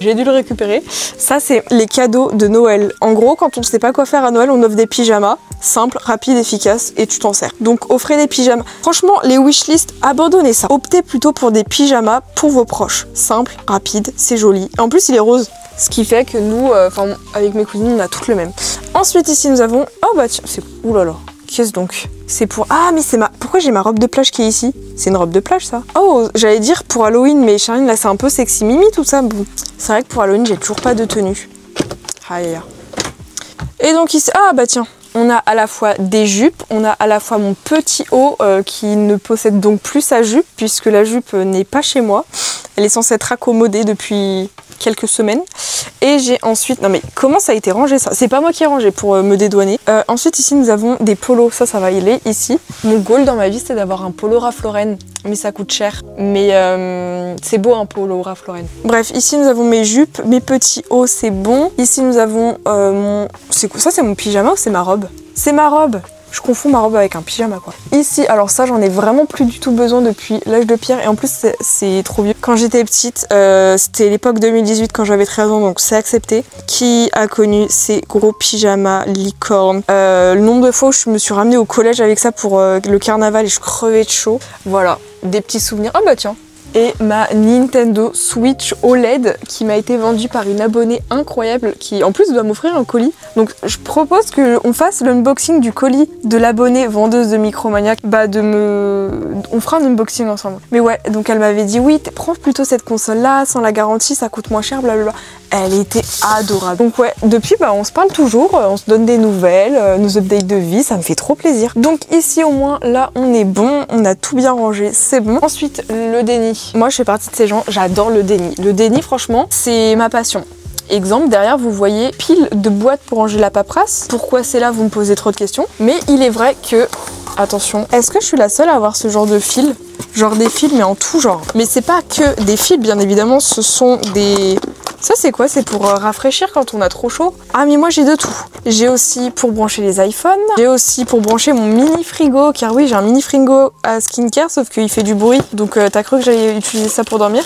j'ai dû le récupérer. Ça, c'est les cadeaux de Noël. En gros, quand on ne sait pas quoi faire à Noël, on offre des pyjamas. Simple, rapide, efficace, et tu t'en sers. Donc offrez des pyjamas. Franchement, les wishlists, abandonnez ça. Optez plutôt pour des pyjamas pour vos proches. Simple, rapide, c'est joli. En plus, il est rose. Ce qui fait que nous, avec mes cousines, on a toutes le même. Ensuite, ici, nous avons... Oh bah tiens, c'est... Ouh là là. Qu'est-ce donc? C'est pour... Ah, mais c'est ma... Pourquoi j'ai ma robe de plage qui est ici? C'est une robe de plage, ça? Oh, j'allais dire pour Halloween, mais Charline, là, c'est un peu sexy mimi, tout ça. Bon. C'est vrai que pour Halloween, j'ai toujours pas de tenue. Aïe, aïe. Et donc ici... Ah bah tiens. On a à la fois des jupes, on a à la fois mon petit haut qui ne possède donc plus sa jupe puisque la jupe n'est pas chez moi. Elle est censée être accommodée depuis quelques semaines. Et j'ai ensuite... Non mais comment ça a été rangé ça? C'est pas moi qui ai rangé pour me dédouaner. Ensuite ici nous avons des polos, ça va y aller ici. Mon goal dans ma vie c'était d'avoir un polo Ralph Lauren. Mais ça coûte cher. Mais c'est beau un polo Ralph Lauren. Bref, ici nous avons mes jupes, mes petits hauts, c'est bon. Ici nous avons mon... C'est quoi ça? C'est mon pyjama ou c'est ma robe? C'est ma robe! Je confonds ma robe avec un pyjama quoi. Ici, alors ça j'en ai vraiment plus du tout besoin depuis l'âge de pierre et en plus c'est trop vieux. Quand j'étais petite, c'était l'époque 2018 quand j'avais 13 ans donc c'est accepté. Qui a connu ces gros pyjamas licorne? Le nombre de fois où je me suis ramenée au collège avec ça pour le carnaval et je crevais de chaud. Voilà, des petits souvenirs. Ah bah tiens! Et ma Nintendo Switch OLED qui m'a été vendue par une abonnée incroyable qui en plus doit m'offrir un colis. Donc je propose qu'on fasse l'unboxing du colis de l'abonnée vendeuse de Micromania. On fera un unboxing ensemble. Mais ouais, donc elle m'avait dit oui, prends plutôt cette console là, sans la garantie ça coûte moins cher, blablabla. Elle était adorable. Donc ouais, depuis on se parle toujours, on se donne des nouvelles, nos updates de vie, ça me fait trop plaisir. Donc ici au moins, là on est bon, on a tout bien rangé, c'est bon. Ensuite, le déni. Moi je fais partie de ces gens, j'adore le déni. Le déni franchement, c'est ma passion. Exemple, derrière vous voyez pile de boîtes pour ranger la paperasse. Pourquoi c'est là? Vous me posez trop de questions. Mais il est vrai que... Attention, est-ce que je suis la seule à avoir ce genre de fil? Genre des fils mais en tout genre. Mais c'est pas que des fils bien évidemment, ce sont des... Ça c'est quoi? C'est pour rafraîchir quand on a trop chaud. Ah mais moi j'ai de tout. J'ai aussi pour brancher les iPhones. J'ai aussi pour brancher mon mini frigo. Car oui j'ai un mini frigo à skincare sauf qu'il fait du bruit. Donc t'as cru que j'allais utiliser ça pour dormir?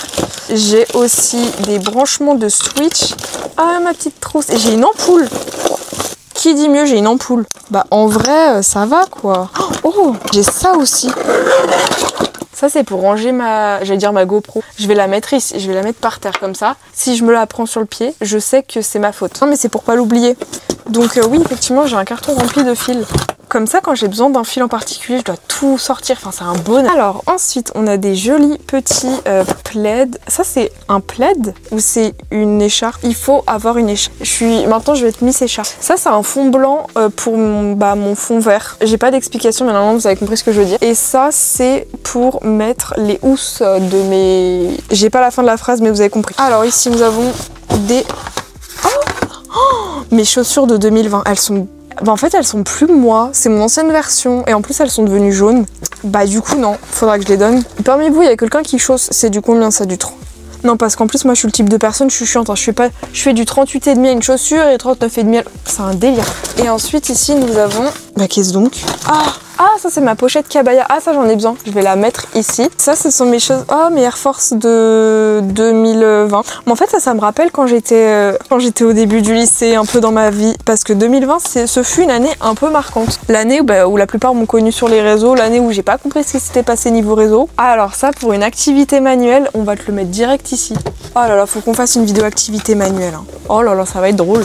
J'ai aussi des branchements de switch. Ah ma petite trousse. Et j'ai une ampoule. Qui dit mieux? J'ai une ampoule. Bah en vrai ça va quoi. Oh j'ai ça aussi. Ça c'est pour ranger ma GoPro. Je vais la mettre ici, je vais la mettre par terre comme ça. Si je me la prends sur le pied, je sais que c'est ma faute. Non mais c'est pour pas l'oublier. Donc oui effectivement j'ai un carton rempli de fils. Comme ça quand j'ai besoin d'un fil en particulier, je dois tout sortir. Enfin c'est un bonheur. Alors ensuite on a des jolis petits plaids. Ça c'est un plaid ou c'est une écharpe? Il faut avoir une écharpe. Maintenant je vais être Miss Écharpe. Ça c'est un fond blanc pour mon fond vert. J'ai pas d'explication mais normalement vous avez compris ce que je veux dire. Et ça c'est pour mettre les housses de mes... J'ai pas la fin de la phrase mais vous avez compris. Alors ici nous avons des... mes chaussures de 2020. Elles sont... en fait elles sont plus moi, c'est mon ancienne version et en plus elles sont devenues jaunes. Bah du coup non, faudra que je les donne. Parmi vous il y a quelqu'un qui chausse, c'est du combien ça? Du 30? Non parce qu'en plus moi je suis le type de personne, je suis chiante, hein. Je fais du 38,5 à une chaussure et 39,5 à... C'est un délire. Et ensuite ici nous avons... Bah qu'est-ce donc? Ah ça c'est ma pochette Cabaya. Ah ça j'en ai besoin, je vais la mettre ici. Ça ce sont mes choses... Oh mes Air Force de 2020. Mais en fait ça me rappelle quand j'étais au début du lycée, un peu dans ma vie. Parce que 2020 ce fut une année un peu marquante. L'année où la plupart m'ont connue sur les réseaux, l'année où j'ai pas compris ce qui s'était passé niveau réseau. Ah alors ça pour une activité manuelle, on va te le mettre direct ici. Oh là là, faut qu'on fasse une vidéo activité manuelle. Hein. Oh là là, ça va être drôle.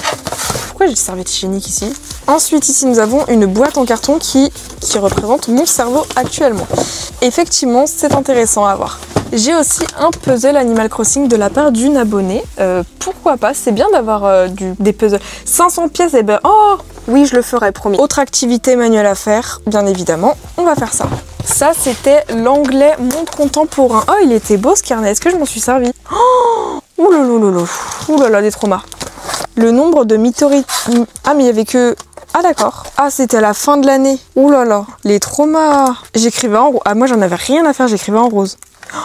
pourquoi j'ai des serviettes hygiéniques ici? Ensuite, ici, nous avons une boîte en carton qui représente mon cerveau actuellement. Effectivement, c'est intéressant à voir. J'ai aussi un puzzle Animal Crossing de la part d'une abonnée. Pourquoi pas? C'est bien d'avoir des puzzles. 500 pièces, et ben oh oui, je le ferai, promis. Autre activité manuelle à faire, bien évidemment, on va faire ça. Ça, c'était l'anglais monde contemporain. Oh, il était beau ce carnet. Est-ce que je m'en suis servi? Oh, oulalala, oulala, des traumas. Le nombre de météorites. Ah, mais il y avait que. Ah d'accord. Ah, c'était à la fin de l'année. Ouh là là, les traumas. J'écrivais en rose. Ah, moi j'en avais rien à faire, j'écrivais en rose.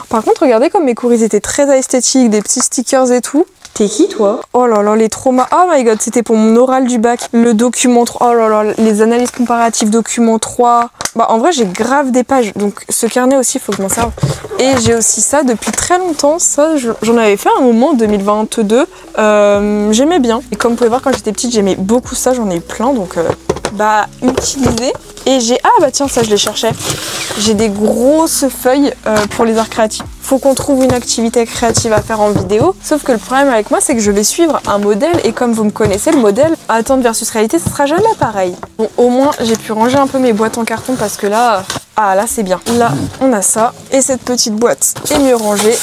Par contre, regardez comme mes cours ils étaient très esthétiques, des petits stickers et tout. T'es qui toi? Oh là là, les traumas. Oh my god, c'était pour mon oral du bac. Le document 3. Oh là là, les analyses comparatives document 3. Bah en vrai, j'ai grave des pages. Donc ce carnet aussi, il faut que je m'en serve. Et j'ai aussi ça depuis très longtemps. Ça, j'en avais fait un moment en 2022. J'aimais bien. Et comme vous pouvez voir, quand j'étais petite, j'aimais beaucoup ça. J'en ai eu plein. Donc bah utiliser. Et j'ai... Ah bah tiens, ça je les cherchais. J'ai des grosses feuilles pour les arts créatifs. Faut qu'on trouve une activité créative à faire en vidéo. Sauf que le problème avec moi, c'est que je vais suivre un modèle. Et comme vous me connaissez, le modèle attente versus réalité, ce sera jamais pareil. Bon, au moins, j'ai pu ranger un peu mes boîtes en carton parce que là... Ah là, c'est bien. Là, on a ça. Et cette petite boîte est mieux rangée.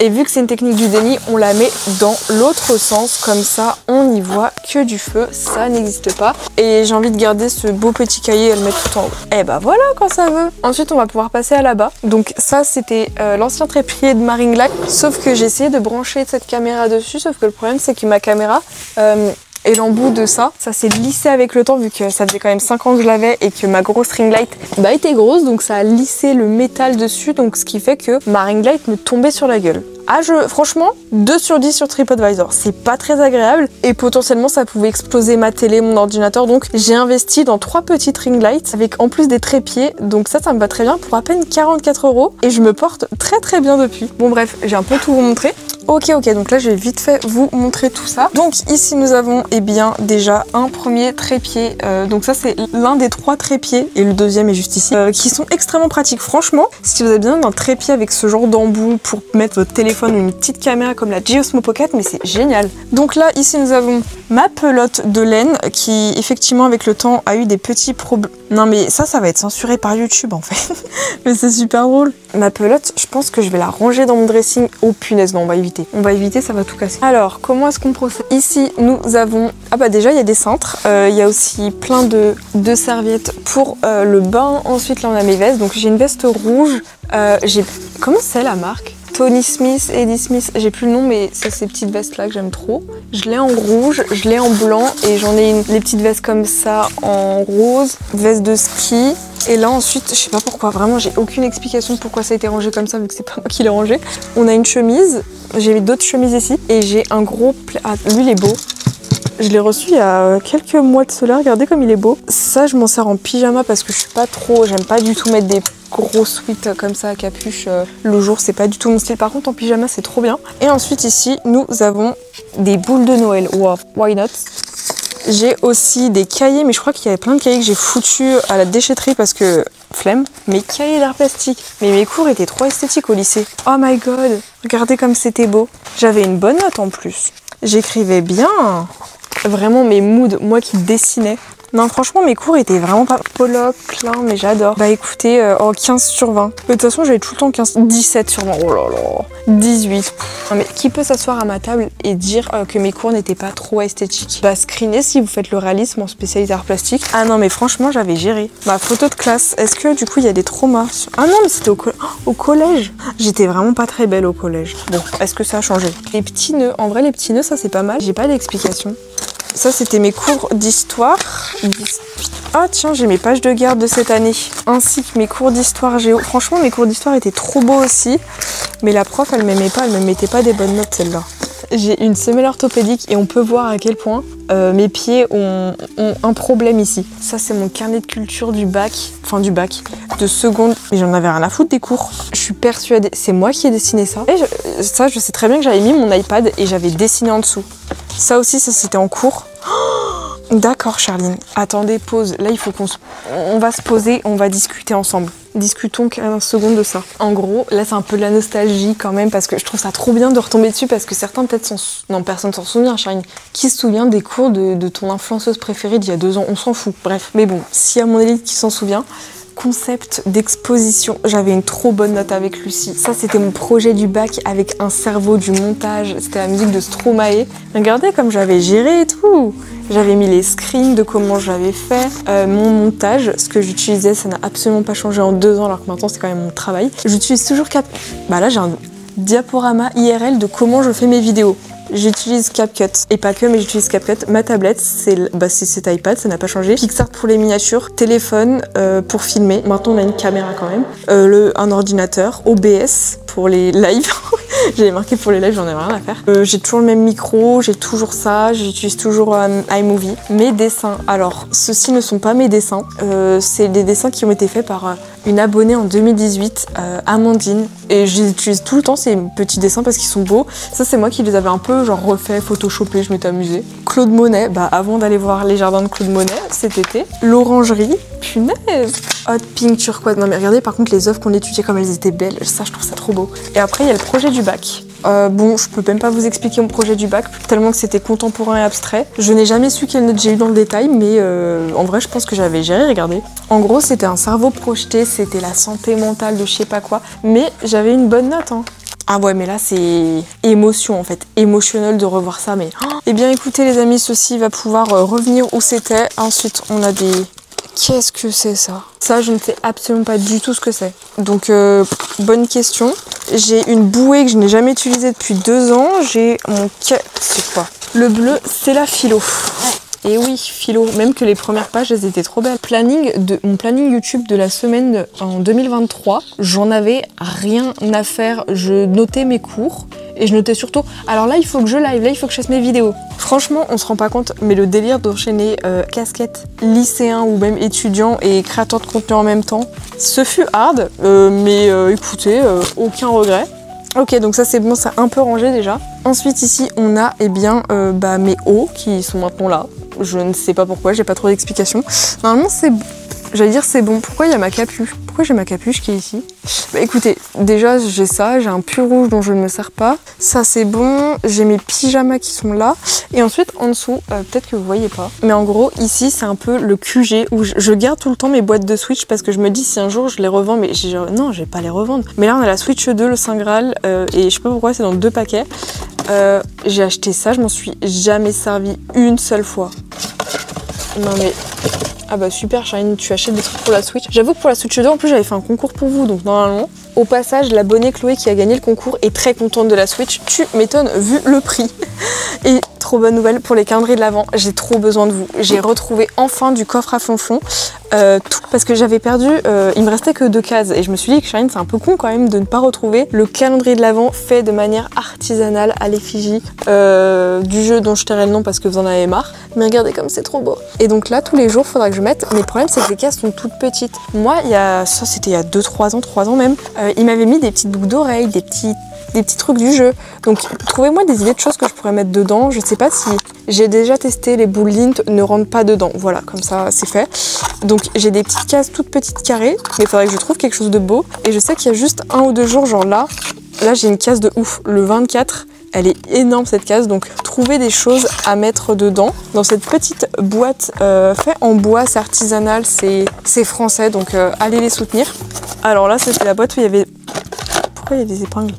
Et vu que c'est une technique du déni, on la met dans l'autre sens, comme ça on n'y voit que du feu, ça n'existe pas. Et j'ai envie de garder ce beau petit cahier et le mettre tout en haut. Et bah voilà quand ça veut. Ensuite on va pouvoir passer à là-bas. Donc ça c'était l'ancien trépied de ma ring light, sauf que j'ai essayé de brancher cette caméra dessus, sauf que le problème c'est que ma caméra... et l'embout de ça s'est lissé avec le temps vu que ça faisait quand même 5 ans que je l'avais et que ma grosse ring light était grosse, donc ça a lissé le métal dessus, donc ce qui fait que ma ring light me tombait sur la gueule. Ah, franchement, 2 sur 10 sur TripAdvisor, c'est pas très agréable et potentiellement ça pouvait exploser ma télé, mon ordinateur, donc j'ai investi dans 3 petites ring lights avec en plus des trépieds, donc ça me va très bien pour à peine 44 € et je me porte très très bien depuis. Bon bref, j'ai un peu tout vous montrer. Ok, donc là je vais vite fait vous montrer tout ça. Donc ici nous avons bien déjà un premier trépied, donc ça c'est l'un des 3 trépieds et le deuxième est juste ici, qui sont extrêmement pratiques. Franchement, si vous avez besoin d'un trépied avec ce genre d'embout pour mettre votre téléphone ou une petite caméra comme la Geosmo Pocket, mais c'est génial. Donc là ici nous avons ma pelote de laine qui effectivement avec le temps a eu des petits problèmes. Non mais ça va être censuré par YouTube en fait. Mais c'est super drôle. Ma pelote, je pense que je vais la ranger dans mon dressing. Oh punaise, non, on va éviter. On va éviter, ça va tout casser. Alors, comment est-ce qu'on procède? Ici, nous avons... Ah bah déjà, il y a des cintres. Il y a aussi plein de serviettes pour le bain. Ensuite, là, on a mes vestes. Donc, j'ai une veste rouge. Comment c'est la marque? Tony Smith, Eddie Smith, j'ai plus le nom, mais c'est ces petites vestes là que j'aime trop. Je l'ai en rouge, je l'ai en blanc et j'en ai les petites vestes comme ça en rose, veste de ski. Et là ensuite, je sais pas pourquoi, vraiment j'ai aucune explication de pourquoi ça a été rangé comme ça vu que c'est pas moi qui l'ai rangé. On a une chemise, j'ai mis d'autres chemises ici et j'ai un gros... Ah, lui il est beau. Je l'ai reçu il y a quelques mois de cela, regardez comme il est beau. Ça, je m'en sers en pyjama parce que je suis pas trop... J'aime pas du tout mettre des gros sweats comme ça à capuche le jour, c'est pas du tout mon style. Par contre, en pyjama, c'est trop bien. Et ensuite, ici, nous avons des boules de Noël. Wow, why not? J'ai aussi des cahiers, mais je crois qu'il y avait plein de cahiers que j'ai foutus à la déchetterie parce que... Flemme. Mes cahiers d'art plastique. Mais mes cours étaient trop esthétiques au lycée. Oh my god, regardez comme c'était beau. J'avais une bonne note en plus. J'écrivais bien. Vraiment mes moods, moi qui dessinais. Non, franchement, mes cours étaient vraiment pas Pollock, Klein, mais j'adore. Bah écoutez, 15 sur 20. De toute façon, j'avais tout le temps 15, 17 sur 20. Oh là là, 18. Non, mais qui peut s'asseoir à ma table et dire que mes cours n'étaient pas trop esthétiques? Bah screenez si vous faites le réalisme en spécialité art plastique. Ah non, mais franchement, j'avais géré. Ma photo de classe, est-ce que du coup, il y a des traumas? Ah non, mais c'était au collège. J'étais vraiment pas très belle au collège. Bon, est-ce que ça a changé? Les petits nœuds, en vrai, les petits nœuds, ça c'est pas mal. J'ai pas d'explication. Ça, c'était mes cours d'histoire. Ah tiens, j'ai mes pages de garde de cette année. Ainsi que mes cours d'histoire géo. Franchement, mes cours d'histoire étaient trop beaux aussi. Mais la prof, elle m'aimait pas. Elle me mettait pas des bonnes notes, celle-là. J'ai une semelle orthopédique et on peut voir à quel point mes pieds ont un problème ici. Ça, c'est mon carnet de culture du bac. Enfin, du bac. De seconde. Mais j'en avais rien à foutre des cours. Je suis persuadée. C'est moi qui ai dessiné ça. Et ça, je sais très bien que j'avais mis mon iPad et j'avais dessiné en dessous. Ça aussi, ça c'était en cours. Oh, d'accord, Charline. Attendez, pause. Là, il faut on va se poser, on va discuter ensemble. Discutons 15 secondes de ça. En gros, là c'est un peu de la nostalgie quand même parce que je trouve ça trop bien de retomber dessus parce que certains peut-être non, personne s'en souvient, Charline. Qui se souvient des cours de ton influenceuse préférée d'il y a 2 ans? On s'en fout, bref. Mais bon, s'il y a mon élite qui s'en souvient, concept d'exposition, j'avais une trop bonne note avec Lucie. Ça c'était mon projet du bac avec un cerveau, du montage, c'était la musique de Stromae. Regardez comme j'avais géré et tout. J'avais mis les screens de comment j'avais fait mon montage, ce que j'utilisais, ça n'a absolument pas changé en 2 ans alors que maintenant c'est quand même mon travail. J'utilise toujours Bah là j'ai un diaporama IRL de comment je fais mes vidéos. J'utilise CapCut, et pas que, mais j'utilise CapCut. Ma tablette, c'est cet iPad, ça n'a pas changé. PicsArt pour les miniatures, téléphone pour filmer. Maintenant, on a une caméra quand même. Un ordinateur, OBS pour les lives. J'avais marqué pour les lives, j'en ai rien à faire. J'ai toujours le même micro, j'ai toujours ça, j'utilise toujours iMovie. Mes dessins, alors, ceux-ci ne sont pas mes dessins. C'est des dessins qui ont été faits par une abonnée en 2018, Amandine. Et je les utilise tout le temps, ces petits dessins parce qu'ils sont beaux. Ça, c'est moi qui les avais un peu genre refait, photoshopé, je m'étais amusée. Claude Monet, bah avant d'aller voir les jardins de Claude Monet cet été. L'orangerie, punaise. Hot pink turquoise. Non mais regardez par contre les œuvres qu'on étudiait comme elles étaient belles. Ça, je trouve ça trop beau. Et après, il y a le projet du bac. Bon, je peux même pas vous expliquer mon projet du bac, tellement que c'était contemporain et abstrait. Je n'ai jamais su quelle note j'ai eu dans le détail, mais en vrai, je pense que j'avais géré, regardez. En gros, c'était un cerveau projeté, c'était la santé mentale de je sais pas quoi, mais j'avais une bonne note, hein. Ah ouais, mais là, c'est émotion, en fait, émotionnel de revoir ça, mais... Eh bien, écoutez, les amis, ceci va pouvoir revenir où c'était. Ensuite, on a des... Qu'est-ce que c'est ça? Ça, je ne sais absolument pas du tout ce que c'est. Donc, bonne question. J'ai une bouée que je n'ai jamais utilisée depuis 2 ans. J'ai mon... C'est quoi? Le bleu, c'est la philo. Et oui, philo. Même que les premières pages, elles étaient trop belles. Mon planning YouTube de la semaine en 2023, j'en avais rien à faire. Je notais mes cours. Et je notais surtout, alors là il faut que je live, là il faut que je fasse mes vidéos. Franchement, on se rend pas compte, mais le délire d'enchaîner casquette, lycéen ou même étudiant et créateur de contenu en même temps, ce fut hard, mais écoutez, aucun regret. Ok, donc ça c'est bon, c'est un peu rangé déjà. Ensuite ici, on a mes hauts qui sont maintenant là. Je ne sais pas pourquoi, j'ai pas trop d'explications. Normalement c'est... J'allais dire c'est bon, pourquoi il y a ma capuche? Pourquoi j'ai ma capuche qui est ici? Bah écoutez, déjà j'ai ça, j'ai un pull rouge dont je ne me sers pas. Ça c'est bon, j'ai mes pyjamas qui sont là. Et ensuite en dessous, peut-être que vous voyez pas, mais en gros ici c'est un peu le QG où je garde tout le temps mes boîtes de Switch parce que je me dis si un jour je les revends, mais non je vais pas les revendre. Mais là on a la Switch 2, le Saint Graal, et je sais pas pourquoi c'est dans 2 paquets. J'ai acheté ça, je m'en suis jamais servi une seule fois. Non mais... Ah bah super Charline, tu achètes des trucs pour la Switch. J'avoue que pour la Switch 2, en plus j'avais fait un concours pour vous, donc normalement. Au passage, l'abonnée Chloé qui a gagné le concours est très contente de la Switch. Tu m'étonnes vu le prix. Et trop bonne nouvelle pour les calendriers de l'Avent, j'ai trop besoin de vous. J'ai retrouvé enfin du coffre à flonflon. Tout parce que j'avais perdu, il me restait que 2 cases. Et je me suis dit que Charline, c'est un peu con quand même de ne pas retrouver le calendrier de l'Avent fait de manière artisanale à l'effigie du jeu dont je tairai le nom parce que vous en avez marre. Mais regardez comme c'est trop beau. Et donc là, tous les jours, il faudra que je mette. Mais le problème, c'est que les cases sont toutes petites. Moi, ça c'était il y a 2-3 ans, 3 ans même, il m'avait mis des petites boucles d'oreilles, des petits trucs du jeu. Donc trouvez-moi des idées de choses que je pourrais mettre dedans. Je sais pas si j'ai déjà testé les boules lint ne rentrent pas dedans. Voilà, comme ça c'est fait. Donc j'ai des petites cases toutes petites carrées, mais il faudrait que je trouve quelque chose de beau. Et je sais qu'il y a juste 1 ou 2 jours, genre là j'ai une case de ouf, le 24. Elle est énorme cette case, donc trouvez des choses à mettre dedans. Dans cette petite boîte fait en bois, c'est artisanal, c'est français, donc allez les soutenir. Alors là, c'était la boîte où il y avait... Pourquoi il y a des épingles?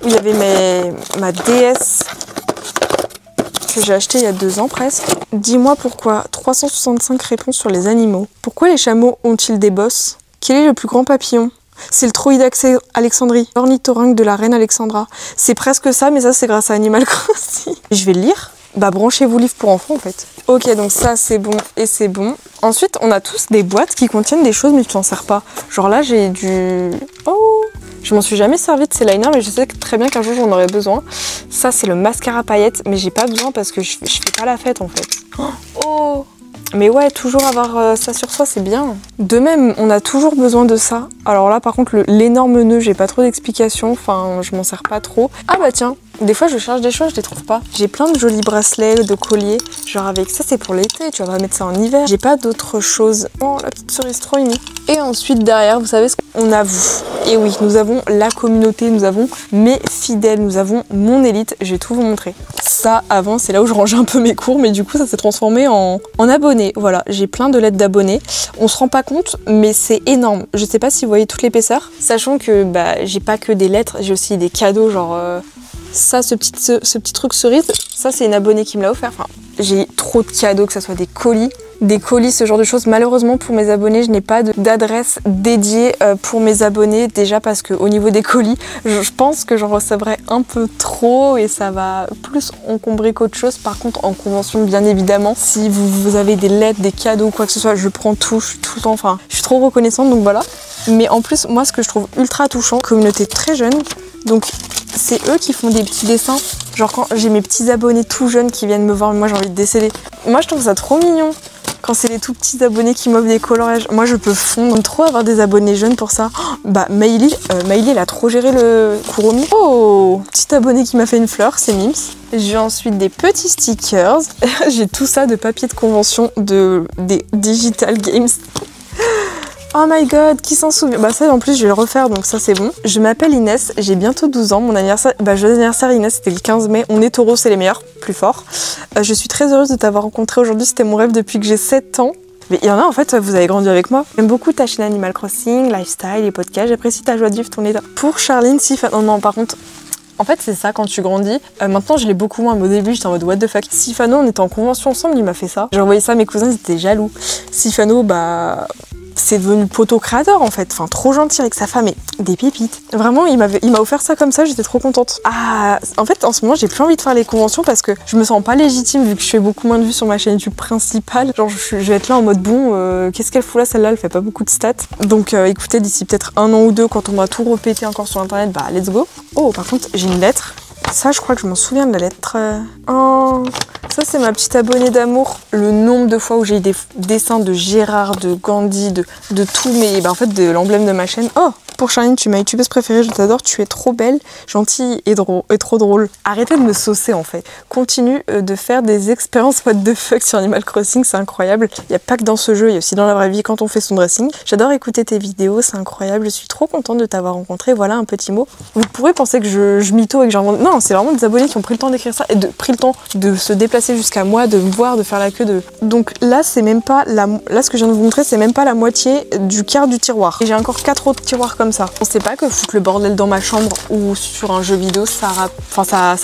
Où il y avait ma DS que j'ai acheté il y a 2 ans presque. Dis-moi pourquoi 365 réponses sur les animaux. Pourquoi les chameaux ont-ils des bosses? Quel est le plus grand papillon? C'est le Troïdax Alexandrie, l'ornithorynque de la reine Alexandra. C'est presque ça, mais ça c'est grâce à Animal Crossing. Je vais le lire. Bah branchez-vous livre pour enfants en fait. Ok, donc ça c'est bon et c'est bon. Ensuite, on a tous des boîtes qui contiennent des choses mais tu t'en sers pas. Genre là j'ai du... Oh, je m'en suis jamais servi de ces liners, mais je sais très bien qu'un jour j'en aurai besoin. Ça c'est le mascara paillettes, mais j'ai pas besoin parce que je fais pas la fête en fait. Oh, mais ouais, toujours avoir ça sur soi, c'est bien. De même, on a toujours besoin de ça. Alors là, par contre, l'énorme nœud, j'ai pas trop d'explications. Enfin, je m'en sers pas trop. Ah bah tiens, Des fois, je cherche des choses, je les trouve pas. J'ai plein de jolis bracelets, de colliers. Genre avec ça, c'est pour l'été, tu vas mettre ça en hiver. J'ai pas d'autre chose. Oh, la petite cerise trop unie. Et ensuite, derrière, vous savez ce qu'on a vous. Et oui, nous avons la communauté, nous avons mes fidèles, nous avons mon élite. Je vais tout vous montrer. Ça, avant, c'est là où je rangeais un peu mes cours, mais du coup, ça s'est transformé en abonnés. Voilà, j'ai plein de lettres d'abonnés. On se rend pas compte, mais c'est énorme. Je sais pas si vous voyez toute l'épaisseur. Sachant que bah, j'ai pas que des lettres, j'ai aussi des cadeaux, genre... Ça, ce petit truc cerise, ça c'est une abonnée qui me l'a offert. Enfin, j'ai trop de cadeaux, que ce soit des colis, ce genre de choses. Malheureusement pour mes abonnés, je n'ai pas d'adresse dédiée pour mes abonnés. Déjà parce qu'au niveau des colis, je pense que j'en recevrai un peu trop et ça va plus encombrer qu'autre chose. Par contre, en convention, bien évidemment, si vous avez des lettres, des cadeaux, quoi que ce soit, je prends tout, je suis tout le temps, enfin, je suis trop reconnaissante, donc voilà. Mais en plus, moi, ce que je trouve ultra touchant, communauté très jeune, donc c'est eux qui font des petits dessins. Genre quand j'ai mes petits abonnés tout jeunes qui viennent me voir, moi j'ai envie de décéder. Moi je trouve ça trop mignon. Quand c'est les tout petits abonnés qui m'offrent des coloriages, moi je peux fondre. J'aime trop avoir des abonnés jeunes pour ça. Oh, bah Maïli, elle a trop géré le Kuromi. Oh, petit abonné qui m'a fait une fleur, c'est Mims. J'ai ensuite des petits stickers. J'ai tout ça de papier de convention des Digital Games. Oh my god, qui s'en souvient? Bah ça en plus je vais le refaire donc ça c'est bon. Je m'appelle Inès, j'ai bientôt 12 ans, mon anniversaire, joyeux anniversaire Inès, c'était le 15 mai, on est taureau, c'est les meilleurs, plus fort. Je suis très heureuse de t'avoir rencontré aujourd'hui, c'était mon rêve depuis que j'ai 7 ans. Mais il y en a en fait, vous avez grandi avec moi. J'aime beaucoup ta chaîne Animal Crossing, lifestyle, les podcasts, j'apprécie ta joie de vivre, ton état. Pour Charline, Sifano, non par contre... En fait, c'est ça quand tu grandis. Maintenant, je l'ai beaucoup moins, mais au début, j'étais en mode what the fuck. Sifano, on était en convention ensemble, il m'a fait ça. J'ai envoyé ça à mes cousins, ils étaient jaloux. Sifano, bah... c'est devenu poteau créateur en fait, enfin trop gentil avec sa femme et des pépites. Vraiment, il m'a offert ça comme ça, j'étais trop contente. Ah, en fait, en ce moment, j'ai plus envie de faire les conventions parce que je me sens pas légitime vu que je fais beaucoup moins de vues sur ma chaîne YouTube principale. Genre, je vais être là en mode bon, qu'est-ce qu'elle fout là, celle-là, elle fait pas beaucoup de stats. Donc, écoutez, d'ici peut-être 1 an ou 2, quand on va tout repéter encore sur internet, bah let's go. Oh, par contre, j'ai une lettre. Ça, je crois que je m'en souviens de la lettre. Oh, ça, c'est ma petite abonnée d'amour. Le nombre de fois où j'ai eu des dessins de Gérard, de Gandhi, de tout, mais bah, en fait, de l'emblème de ma chaîne. Oh, pour Charline, tu es ma youtubeuse préférée, je t'adore, tu es trop belle, gentille et trop drôle. Arrêtez de me saucer, en fait. Continue de faire des expériences what the fuck sur Animal Crossing, c'est incroyable. Il n'y a pas que dans ce jeu, il y a aussi dans la vraie vie quand on fait son dressing. J'adore écouter tes vidéos, c'est incroyable. Je suis trop contente de t'avoir rencontré. Voilà un petit mot. Vous pourrez penser que je mytho et que j'invente. Non, c'est vraiment des abonnés qui ont pris le temps d'écrire ça et pris le temps de se déplacer jusqu'à moi, de me voir, de faire la queue de. Donc là, c'est même pas là ce que je viens de vous montrer, c'est même pas la moitié du quart du tiroir. Et j'ai encore 4 autres tiroirs comme ça. On sait pas que foutre le bordel dans ma chambre ou sur un jeu vidéo, ça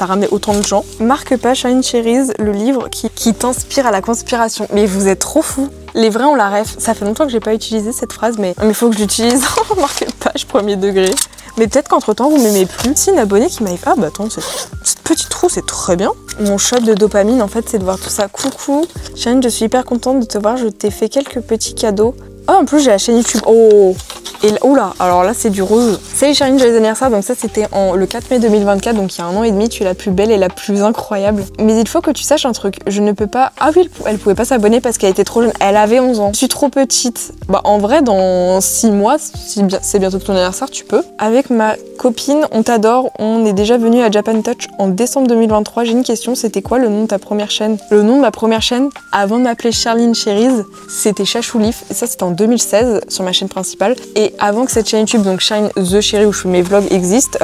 ramenait autant de gens. Marque pas Shine Cherries, le livre qui t'inspire à la conspiration. Mais vous êtes trop fous. Les vrais ont la ref. Ça fait longtemps que j'ai pas utilisé cette phrase, mais faut que je l'utilise. Marque page, 1er degré. Mais peut-être qu'entre temps vous m'aimez plus. C'est une abonnée qui m'a dit ah bah attends, cette petite roue c'est très bien. Mon shot de dopamine en fait c'est de voir tout ça. Coucou Shine, je suis hyper contente de te voir, je t'ai fait quelques petits cadeaux. Oh en plus j'ai la chaîne YouTube. Oh. Et là, oula, alors là c'est du rose. Salut Charline, joyeux anniversaire, donc ça c'était le 4 mai 2024, donc il y a 1 an et demi, tu es la plus belle et la plus incroyable. Mais il faut que tu saches un truc, je ne peux pas... Ah oui, elle pouvait pas s'abonner parce qu'elle était trop jeune, elle avait 11 ans. Je suis trop petite. Bah en vrai, dans 6 mois, c'est bientôt ton anniversaire, tu peux. Avec ma copine, on t'adore, on est déjà venu à Japan Touch en décembre 2023. J'ai une question, c'était quoi le nom de ta première chaîne? Le nom de ma première chaîne, avant de m'appeler Charline Cherries, c'était Chachoulif, et ça c'était en 2016 sur ma chaîne principale. Et avant que cette chaîne YouTube, donc Shine the Cherry où je fais mes vlogs, existe,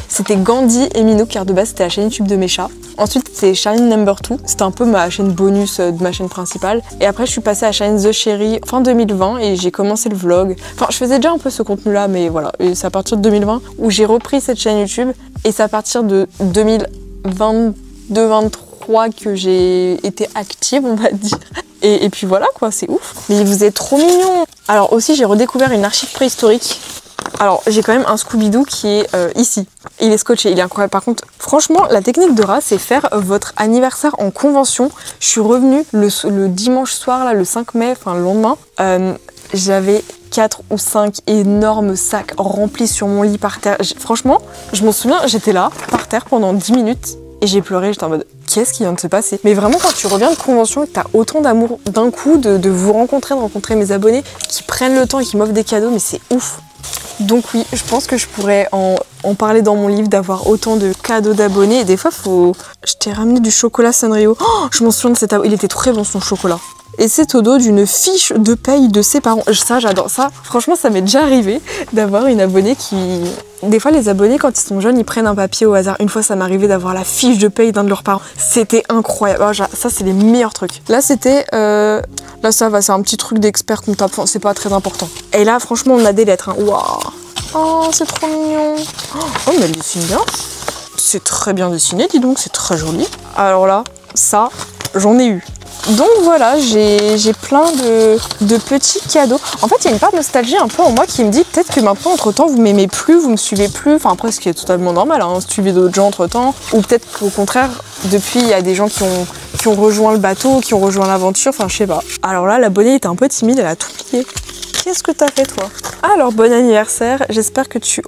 c'était Gandhi et Mino, car de base c'était la chaîne YouTube de mes chats. Ensuite c'est Shine Number 2, c'était un peu ma chaîne bonus de ma chaîne principale. Et après je suis passée à Shine the Cherry fin 2020 et j'ai commencé le vlog. Enfin je faisais déjà un peu ce contenu là, mais voilà. Et c'est à partir de 2020 où j'ai repris cette chaîne YouTube. Et c'est à partir de 2022-2023 que j'ai été active, on va dire. Et puis voilà quoi, c'est ouf. Mais vous êtes trop mignons. Alors aussi j'ai redécouvert une archive préhistorique. Alors j'ai quand même un Scooby-Doo qui est ici. Il est scotché, il est incroyable. Par contre, franchement, la technique de rat, c'est faire votre anniversaire en convention. Je suis revenue le dimanche soir, là, le 5 mai, enfin le lendemain. J'avais 4 ou 5 énormes sacs remplis sur mon lit par terre. Franchement, je m'en souviens, j'étais là, par terre pendant 10 minutes. Et j'ai pleuré, j'étais en mode, qu'est-ce qui vient de se passer? Mais vraiment, quand tu reviens de convention et que t'as autant d'amour d'un coup, de vous rencontrer, de rencontrer mes abonnés qui prennent le temps et qui m'offrent des cadeaux, mais c'est ouf. Donc oui, je pense que je pourrais en parler dans mon livre, d'avoir autant de cadeaux d'abonnés. Et des fois, je t'ai ramené du chocolat Sanrio. Oh, je m'en souviens de cet abonné. Il était très bon son chocolat. Et c'est au dos d'une fiche de paye de ses parents. Ça, j'adore ça. Franchement, ça m'est déjà arrivé d'avoir une abonnée qui... Des fois, les abonnés, quand ils sont jeunes, ils prennent un papier au hasard. Une fois, ça m'est arrivé d'avoir la fiche de paye d'un de leurs parents. C'était incroyable. Oh, ça, c'est les meilleurs trucs. Là, c'était... Là, ça va, c'est un petit truc d'expert comptable. Enfin, c'est pas très important. Et là, franchement, on a des lettres. Hein. Waouh. Oh, c'est trop mignon. Oh, mais elle dessine bien. C'est très bien dessiné, dis donc. C'est très joli. Alors là, ça, j'en ai eu. Donc voilà, j'ai plein de petits cadeaux. En fait, il y a une part de nostalgie un peu en moi qui me dit peut-être que maintenant, entre-temps, vous m'aimez plus, vous me suivez plus. Enfin, après, ce qui est totalement normal, hein, suivez d'autres gens entre-temps. Ou peut-être qu'au contraire, depuis, il y a des gens qui ont rejoint le bateau, qui ont rejoint l'aventure. Enfin, je sais pas. Alors là, l'abonnée était un peu timide, elle a tout plié. Qu'est-ce que t'as fait, toi? Alors, bon anniversaire. J'espère que tu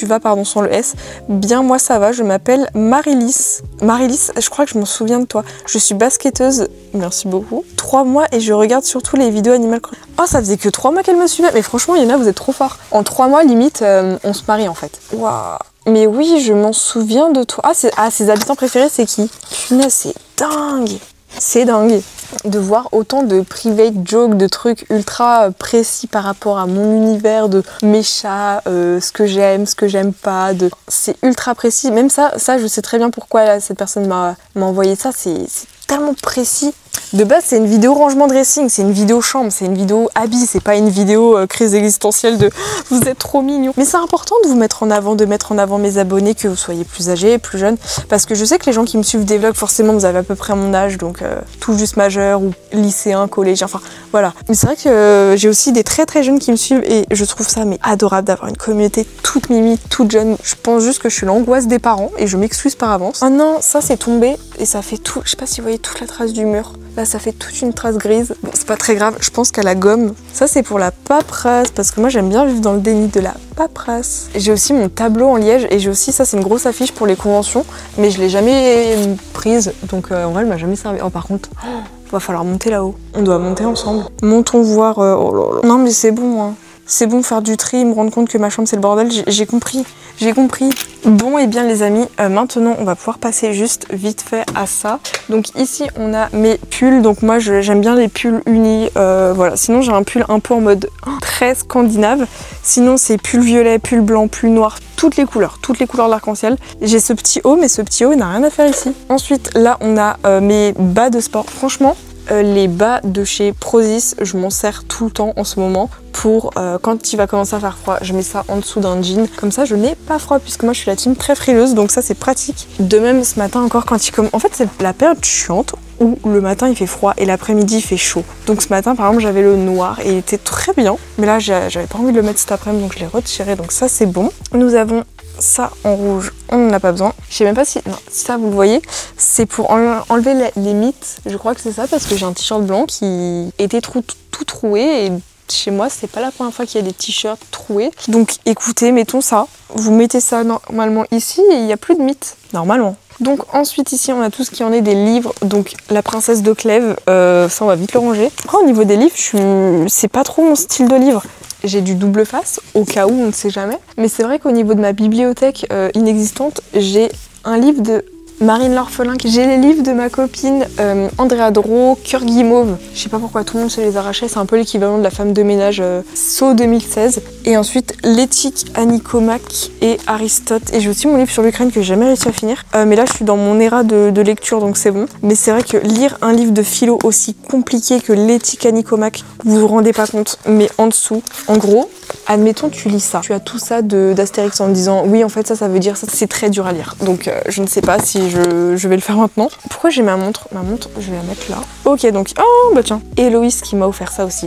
vas, sans le S. Bien, moi, ça va. Je m'appelle Marilys. Marilys, je crois que je m'en souviens de toi. Je suis basketteuse. Merci beaucoup. 3 mois et je regarde surtout les vidéos Animal Crossing. Oh, ça faisait que 3 mois qu'elle me suivait. Mais franchement, Yana, vous êtes trop fort. En 3 mois, limite, on se marie, en fait. Waouh. Mais oui, je m'en souviens de toi. Ses habitants préférés, c'est qui? Punaise, c'est dingue. C'est dingue de voir autant de private jokes, de trucs ultra précis par rapport à mon univers, de mes chats, ce que j'aime pas, c'est ultra précis. Même ça, je sais très bien pourquoi cette personne m'a envoyé ça, c'est tellement précis. De base, c'est une vidéo rangement dressing, c'est une vidéo chambre, c'est une vidéo habit, c'est pas une vidéo crise existentielle de vous êtes trop mignon. Mais c'est important de vous mettre en avant, de mettre en avant mes abonnés, que vous soyez plus âgés, plus jeunes, parce que je sais que les gens qui me suivent des vlogs, forcément, vous avez à peu près mon âge, donc tout juste majeur ou lycéen, collégien, enfin voilà. Mais c'est vrai que j'ai aussi des très très jeunes qui me suivent et je trouve ça mais adorable d'avoir une communauté toute mimi, toute jeune. Je pense juste que je suis l'angoisse des parents et je m'excuse par avance. Ah non, ça c'est tombé et ça fait tout, je sais pas si vous voyez toute la trace du mur. Là, ça fait toute une trace grise. Bon, c'est pas très grave, je pense qu'à la gomme. Ça, c'est pour la paperasse, parce que moi, j'aime bien vivre dans le déni de la paperasse. J'ai aussi mon tableau en liège, et j'ai aussi, ça, c'est une grosse affiche pour les conventions, mais je l'ai jamais prise, donc en vrai, elle m'a jamais servi. Oh, par contre, va falloir monter là-haut. On doit monter ensemble. Montons voir... oh là là. Non, mais c'est bon, hein. C'est bon faire du tri, me rendre compte que ma chambre c'est le bordel, j'ai compris. Bon et bien les amis, maintenant on va pouvoir passer juste vite fait à ça. Donc ici on a mes pulls, donc moi j'aime bien les pulls unis, voilà. Sinon j'ai un pull un peu en mode très scandinave. Sinon c'est pull violet, pull blanc, pull noir, toutes les couleurs de l'arc-en-ciel. J'ai ce petit haut, mais ce petit haut il n'a rien à faire ici. Ensuite là on a mes bas de sport, franchement. Les bas de chez Prozis, je m'en sers tout le temps en ce moment pour quand il va commencer à faire froid, je mets ça en dessous d'un jean. Comme ça, je n'ai pas froid puisque moi je suis la team très frileuse, donc ça c'est pratique. De même ce matin encore quand il commence... En fait c'est la période chiante où le matin il fait froid et l'après-midi il fait chaud. Donc ce matin par exemple j'avais le noir et il était très bien. Mais là j'avais pas envie de le mettre cet après-midi donc je l'ai retiré, donc ça c'est bon. Nous avons ça en rouge, on n'en a pas besoin. Je sais même pas si... Non, ça vous le voyez, c'est pour enlever les mythes. Je crois que c'est ça parce que j'ai un t-shirt blanc qui était tout troué et chez moi c'est pas la première fois qu'il y a des t-shirts troués. Donc écoutez, mettons ça. Vous mettez ça normalement ici et il n'y a plus de mythes, normalement. Donc ensuite ici on a tout ce qui en est des livres, donc La Princesse de Clèves, ça on va vite le ranger. Après au niveau des livres, c'est pas trop mon style de livre. J'ai du double face, au cas où, on ne sait jamais. Mais c'est vrai qu'au niveau de ma bibliothèque inexistante, j'ai un livre de Marine l'Orphelin. J'ai les livres de ma copine Andrea Dro, Cœur Guimauve. Je sais pas pourquoi tout le monde se les arrachait, c'est un peu l'équivalent de La Femme de ménage Sceaux 2016. Et ensuite l'éthique Nicomaque et Aristote. Et j'ai aussi mon livre sur l'Ukraine que j'ai jamais réussi à finir. Mais là je suis dans mon éra de lecture donc c'est bon. Mais c'est vrai que lire un livre de philo aussi compliqué que l'éthique Nicomaque, vous vous rendez pas compte. Mais en dessous, en gros, admettons tu lis ça. Tu as tout ça d'Astérix en me disant oui en fait ça veut dire ça, c'est très dur à lire. Donc je ne sais pas si je vais le faire maintenant. Pourquoi j'ai ma montre? Ma montre, je vais la mettre là. Ok, donc, oh bah tiens, Héloïse qui m'a offert ça aussi.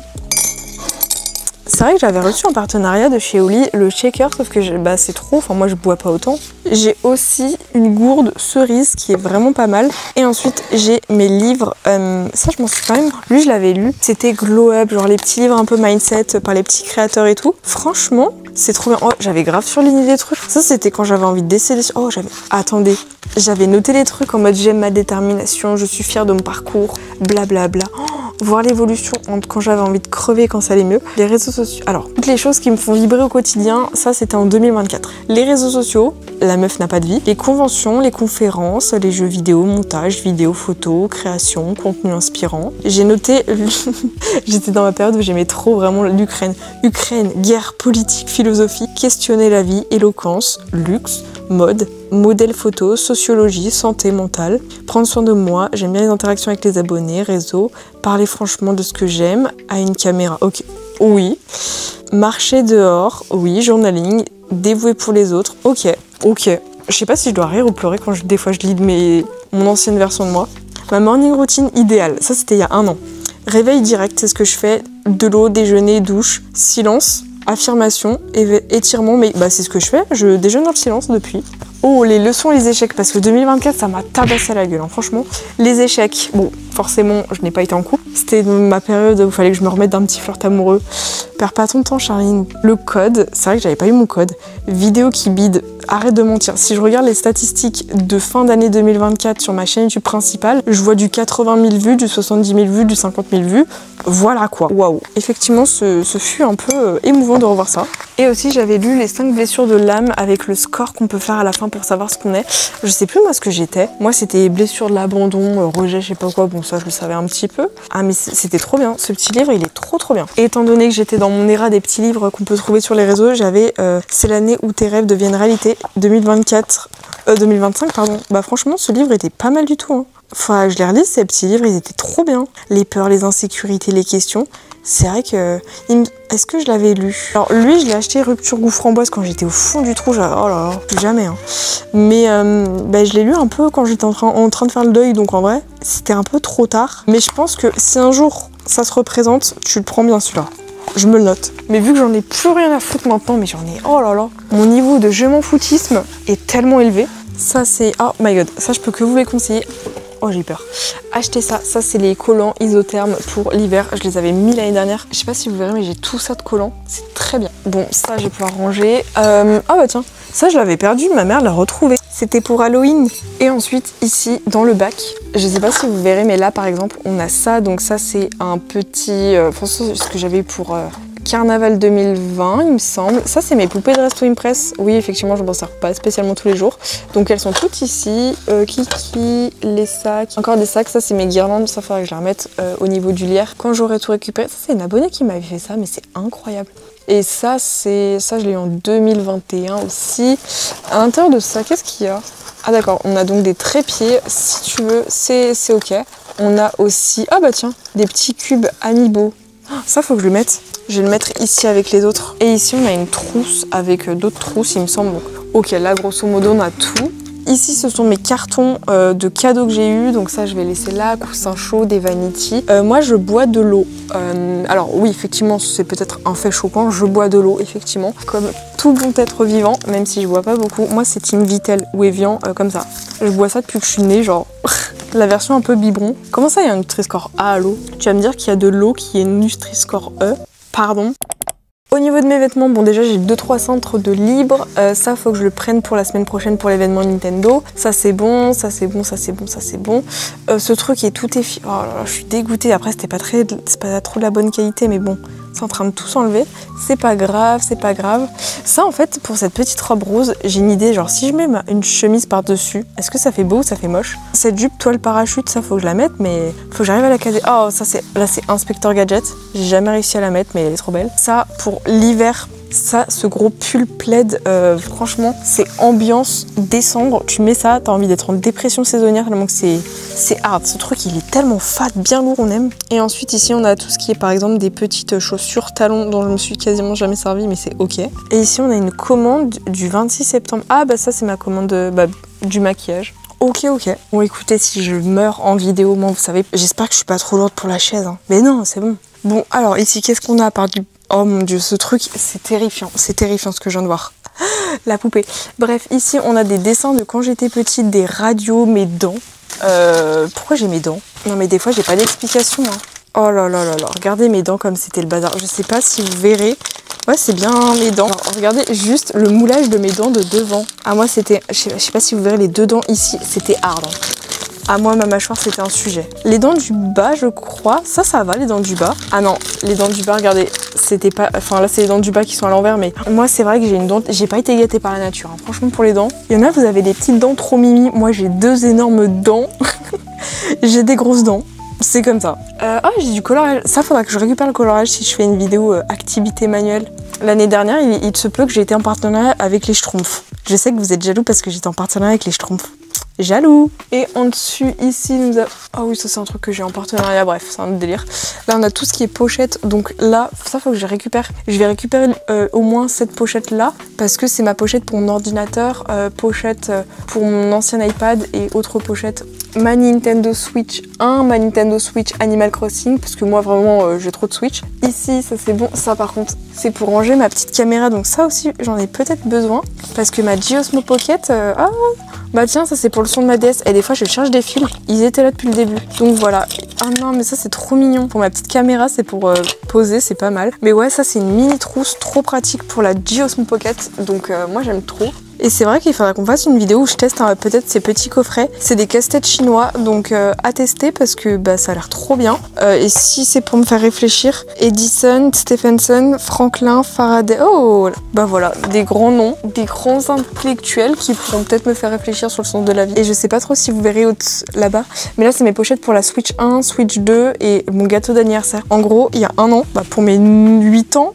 C'est vrai que j'avais reçu en partenariat de chez Oli le shaker, sauf que c'est trop, enfin moi je bois pas autant. J'ai aussi une gourde cerise qui est vraiment pas mal. Et ensuite j'ai mes livres, ça je m'en suis quand même, lui je l'avais lu, c'était Glow Up, genre les petits livres un peu mindset par les petits créateurs et tout. Franchement, c'est trop bien. Oh, j'avais grave surligné des trucs. Ça c'était quand j'avais envie de décéder. Oh attendez, j'avais noté les trucs en mode j'aime ma détermination, je suis fière de mon parcours, blablabla. Oh, voir l'évolution entre quand j'avais envie de crever et quand ça allait mieux. Les réseaux sociaux, alors toutes les choses qui me font vibrer au quotidien, ça c'était en 2024. Les réseaux sociaux, la meuf n'a pas de vie. Les conventions, les conférences, les jeux vidéo, montage, vidéo, photo, création, contenu inspirant. J'ai noté, j'étais dans ma période où j'aimais trop vraiment l'Ukraine. Ukraine, guerre, politique, philosophie, questionner la vie, éloquence, luxe, mode, modèle photo, sociologie, santé mentale, prendre soin de moi, j'aime bien les interactions avec les abonnés, réseau, parler franchement de ce que j'aime à une caméra, ok, oui, marcher dehors, oui, journaling, dévoué pour les autres, ok. Je sais pas si je dois rire ou pleurer quand des fois je lis mon ancienne version de moi. Ma morning routine idéale, ça c'était il y a 1 an. Réveil direct, c'est ce que je fais, de l'eau, déjeuner, douche, silence, affirmation, étirement, mais bah, c'est ce que je fais, je déjeune dans le silence depuis. Oh, les leçons, les échecs, parce que 2024, ça m'a tabassé la gueule, hein, franchement. Les échecs, bon, forcément, je n'ai pas été en couple. C'était ma période où il fallait que je me remette d'un petit flirt amoureux. Perds pas ton temps, Charline. Le code, c'est vrai que j'avais pas eu mon code. Vidéo qui bide, arrête de mentir. Si je regarde les statistiques de fin d'année 2024 sur ma chaîne YouTube principale, je vois du 80 000 vues, du 70 000 vues, du 50 000 vues. Voilà quoi. Waouh. Effectivement, ce fut un peu émouvant de revoir ça. Et aussi, j'avais lu les 5 blessures de l'âme avec le score qu'on peut faire à la fin pour savoir ce qu'on est. Je sais plus moi ce que j'étais. Moi, c'était blessure de l'abandon, rejet, je sais pas quoi. Bon, ça, je le savais un petit peu. Ah, mais c'était trop bien. Ce petit livre, il est trop bien. Et étant donné que j'étais dans mon éra des petits livres qu'on peut trouver sur les réseaux, j'avais C'est l'année où tes rêves deviennent réalité, 2025, pardon. Bah franchement, ce livre était pas mal du tout. Hein. Enfin, je les relis, ces petits livres, ils étaient trop bien. Les peurs, les insécurités, les questions. C'est vrai que... Est-ce que je l'avais lu? Alors lui, je l'ai acheté Rupture Goût Framboise quand j'étais au fond du trou. Oh là là, plus jamais. Hein. Mais bah, je l'ai lu un peu quand j'étais en train de faire le deuil. Donc en vrai, c'était un peu trop tard. Mais je pense que si un jour ça se représente, tu le prends bien celui-là. Je me le note. Mais vu que j'en ai plus rien à foutre maintenant, mais j'en ai... Oh là là. Mon niveau de je m'en foutisme est tellement élevé. Ça c'est... Oh my god. Ça je peux que vous les conseiller. Oh j'ai peur. Achetez ça, ça c'est les collants isothermes pour l'hiver. Je les avais mis l'année dernière. Je sais pas si vous verrez mais j'ai tout ça de collants. C'est très bien. Bon ça je vais pouvoir ranger. Ah bah tiens, ça je l'avais perdu, ma mère l'a retrouvé. C'était pour Halloween. Et ensuite ici dans le bac, je sais pas si vous verrez mais là par exemple on a ça. Donc ça c'est un petit... Enfin c'est ce que j'avais eu pour... Carnaval 2020, il me semble. Ça, c'est mes poupées de Resto Impress. Oui, effectivement, je m'en sers pas spécialement tous les jours. Donc, elles sont toutes ici. Kiki, les sacs. Encore des sacs. Ça, c'est mes guirlandes. Ça, faudrait que je les remette au niveau du lierre. Quand j'aurai tout récupéré. Ça, c'est une abonnée qui m'avait fait ça, mais c'est incroyable. Et ça, je l'ai eu en 2021 aussi. À l'intérieur de ça, qu'est-ce qu'il y a? Ah, d'accord. On a donc des trépieds. Si tu veux, c'est ok. On a aussi... Ah, bah tiens, des petits cubes Amiibo. Ça, faut que je le mette. Je vais le mettre ici avec les autres. Et ici, on a une trousse avec d'autres trousses, il me semble. Donc, ok, là, grosso modo, on a tout. Ici, ce sont mes cartons de cadeaux que j'ai eu. Donc ça, je vais laisser là, coussins chauds, des vanity. Moi, je bois de l'eau. Alors oui, effectivement, c'est peut-être un fait choquant. Je bois de l'eau, effectivement. Comme tout bon être vivant, même si je bois pas beaucoup. Moi, c'est Team Vitel ou Evian, comme ça. Je bois ça depuis que je suis née, genre... La version un peu biberon. Comment ça, il y a un Nutri-Score A à l'eau? Tu vas me dire qu'il y a de l'eau qui est Nutri-Score E. Pardon. Au niveau de mes vêtements, bon déjà j'ai 2-3 centres de libre, ça faut que je le prenne pour la semaine prochaine pour l'événement Nintendo. Ça c'est bon, ça c'est bon, ça c'est bon, ça c'est bon. Ce truc est tout efficace. Oh là là, je suis dégoûtée. Après c'est pas trop de la bonne qualité, mais bon, c'est en train de tout s'enlever. C'est pas grave, c'est pas grave. Ça en fait, pour cette petite robe rose, j'ai une idée, genre si je mets une chemise par-dessus, est-ce que ça fait beau ou ça fait moche? Cette jupe toile parachute, ça faut que je la mette, mais faut que j'arrive à la caser. Oh ça là c'est Inspector Gadget, j'ai jamais réussi à la mettre, mais elle est trop belle. Ça pour l'hiver, ça, ce gros pull plaid, franchement, c'est ambiance décembre. Tu mets ça, t'as envie d'être en dépression saisonnière tellement que c'est hard. Ce truc, il est tellement fat, bien lourd, on aime. Et ensuite, ici, on a tout ce qui est, par exemple, des petites chaussures talons dont je me suis quasiment jamais servi, mais c'est ok. Et ici, on a une commande du 26 septembre. Ah, bah ça, c'est ma commande du maquillage. Ok. Bon, écoutez, si je meurs en vidéo, moi, vous savez, j'espère que je suis pas trop lourde pour la chaise. Hein. Mais non, c'est bon. Bon, alors, ici, qu'est-ce qu'on a à part du... Oh mon dieu, ce truc, c'est terrifiant ce que je viens de voir. La poupée. Bref, ici, on a des dessins de quand j'étais petite, des radios, mes dents. Pourquoi j'ai mes dents? Non, mais des fois, j'ai pas d'explication. Hein. Oh là là là là, regardez mes dents comme c'était le bazar. Je sais pas si vous verrez. Ouais, c'est bien mes dents. Alors, regardez juste le moulage de mes dents de devant. Ah, moi, c'était... Je sais pas si vous verrez les deux dents ici. C'était hard. Hein. Ah moi ma mâchoire c'était un sujet. Les dents du bas je crois, ça va les dents du bas. Ah non, les dents du bas regardez, c'était pas... Enfin là c'est les dents du bas qui sont à l'envers mais moi c'est vrai que j'ai une dent... J'ai pas été gâtée par la nature, hein. Franchement pour les dents. Il y en a vous avez des petites dents trop mimi, moi j'ai 2 énormes dents. J'ai des grosses dents. C'est comme ça. Ah j'ai du colorage, ça faudra que je récupère le colorage si je fais une vidéo activité manuelle. L'année dernière il se peut que j'ai été en partenariat avec les Schtroumpfs. Je sais que vous êtes jaloux parce que j'étais en partenariat avec les Schtroumpfs. Jaloux. Et en dessus ici nous avons... Ah oui ça c'est un truc que j'ai en partenariat, bref c'est un autre délire. Là on a tout ce qui est pochette, donc là ça faut que je récupère. Je vais récupérer au moins cette pochette là parce que c'est ma pochette pour mon ordinateur, pochette pour mon ancien iPad et autre pochette. Ma Nintendo Switch 1, ma Nintendo Switch Animal Crossing parce que moi vraiment j'ai trop de Switch. Ici ça c'est bon, ça par contre c'est pour ranger ma petite caméra, donc ça aussi j'en ai peut-être besoin parce que ma Giosmo Pocket, bah tiens ça c'est pour le son de ma DS et des fois je cherche des fils, ils étaient là depuis le début. Donc voilà, ah non mais ça c'est trop mignon. Pour ma petite caméra c'est pour poser, c'est pas mal. Mais ouais ça c'est une mini trousse trop pratique pour la Giosmo Pocket, donc moi j'aime trop. Et c'est vrai qu'il faudra qu'on fasse une vidéo où je teste peut-être ces petits coffrets. C'est des casse-têtes chinois, donc à tester parce que bah, ça a l'air trop bien. Et si c'est pour me faire réfléchir, Edison, Stephenson, Franklin, Faraday, oh bah voilà, des grands noms, des grands intellectuels qui pourront peut-être me faire réfléchir sur le sens de la vie. Et je sais pas trop si vous verrez là-bas, mais là c'est mes pochettes pour la Switch 1, Switch 2 et mon gâteau d'anniversaire. En gros, il y a un an, bah, pour mes 8 ans,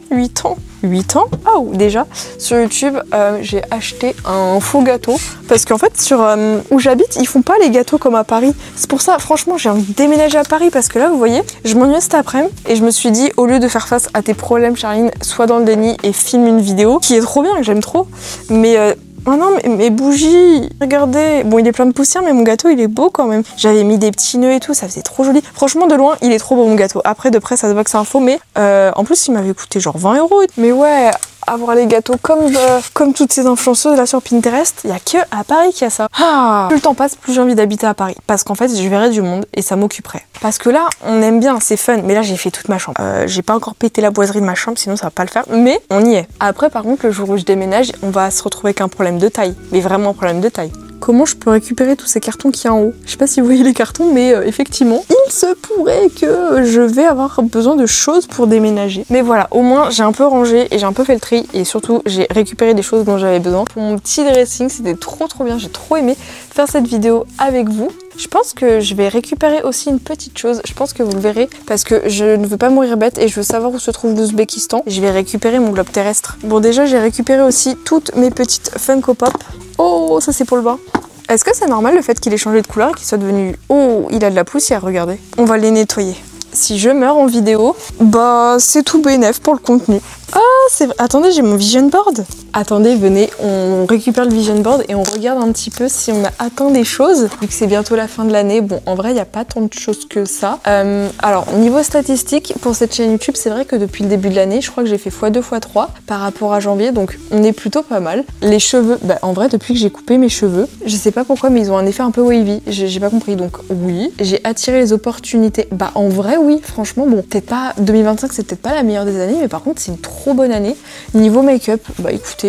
oh, déjà sur YouTube j'ai acheté un faux gâteau parce qu'en fait sur où j'habite ils font pas les gâteaux comme à Paris. C'est pour ça franchement j'ai envie de déménager à Paris parce que là vous voyez je m'ennuyais cet après-midi et je me suis dit au lieu de faire face à tes problèmes Charline, sois dans le déni et filme une vidéo qui est trop bien, que j'aime trop, mais oh non, mais mes bougies, regardez. Bon, il est plein de poussière, mais mon gâteau, il est beau quand même. J'avais mis des petits nœuds et tout, ça faisait trop joli. Franchement, de loin, il est trop beau, mon gâteau. Après, de près, ça se voit que c'est un faux, mais en plus, il m'avait coûté genre 20 €. Mais ouais, avoir les gâteaux comme toutes ces influenceuses là sur Pinterest, il y a que à Paris qu'il y a ça. Ah, plus le temps passe, plus j'ai envie d'habiter à Paris. Parce qu'en fait, je verrais du monde et ça m'occuperait. Parce que là, on aime bien, c'est fun. Mais là, j'ai fait toute ma chambre. J'ai pas encore pété la boiserie de ma chambre, sinon ça va pas le faire. Mais on y est. Après, par contre, le jour où je déménage, on va se retrouver avec un problème de taille. Mais vraiment un problème de taille. Comment je peux récupérer tous ces cartons qu'il y a en haut? Je sais pas si vous voyez les cartons, mais effectivement, il se pourrait que je vais avoir besoin de choses pour déménager. Mais voilà, au moins j'ai un peu rangé et j'ai un peu fait le tri et surtout j'ai récupéré des choses dont j'avais besoin. Pour mon petit dressing, c'était trop bien, j'ai trop aimé faire cette vidéo avec vous. Je pense que je vais récupérer aussi une petite chose, je pense que vous le verrez, parce que je ne veux pas mourir bête et je veux savoir où se trouve l'Ouzbékistan. Je vais récupérer mon globe terrestre. Bon déjà j'ai récupéré aussi toutes mes petites Funko Pop. Oh ça c'est pour le bain. Est-ce que c'est normal le fait qu'il ait changé de couleur et qu'il soit devenu... Oh il a de la poussière, regardez. On va les nettoyer. Si je meurs en vidéo, bah c'est tout bénef pour le contenu. Ah c'est vrai, attendez j'ai mon vision board. Attendez venez, on récupère le vision board et on regarde un petit peu si on a atteint des choses. Vu que c'est bientôt la fin de l'année, bon en vrai il n'y a pas tant de choses que ça. Alors niveau statistique pour cette chaîne YouTube, c'est vrai que depuis le début de l'année, je crois que j'ai fait x2 x3 par rapport à janvier, donc on est plutôt pas mal. Les cheveux, bah en vrai depuis que j'ai coupé mes cheveux, je sais pas pourquoi mais ils ont un effet un peu wavy, j'ai pas compris, donc oui. J'ai attiré les opportunités, bah en vrai oui, franchement bon, peut-être pas, 2025 c'est peut-être pas la meilleure des années, mais par contre c'est une trop bonne année. Niveau make-up, bah écoutez,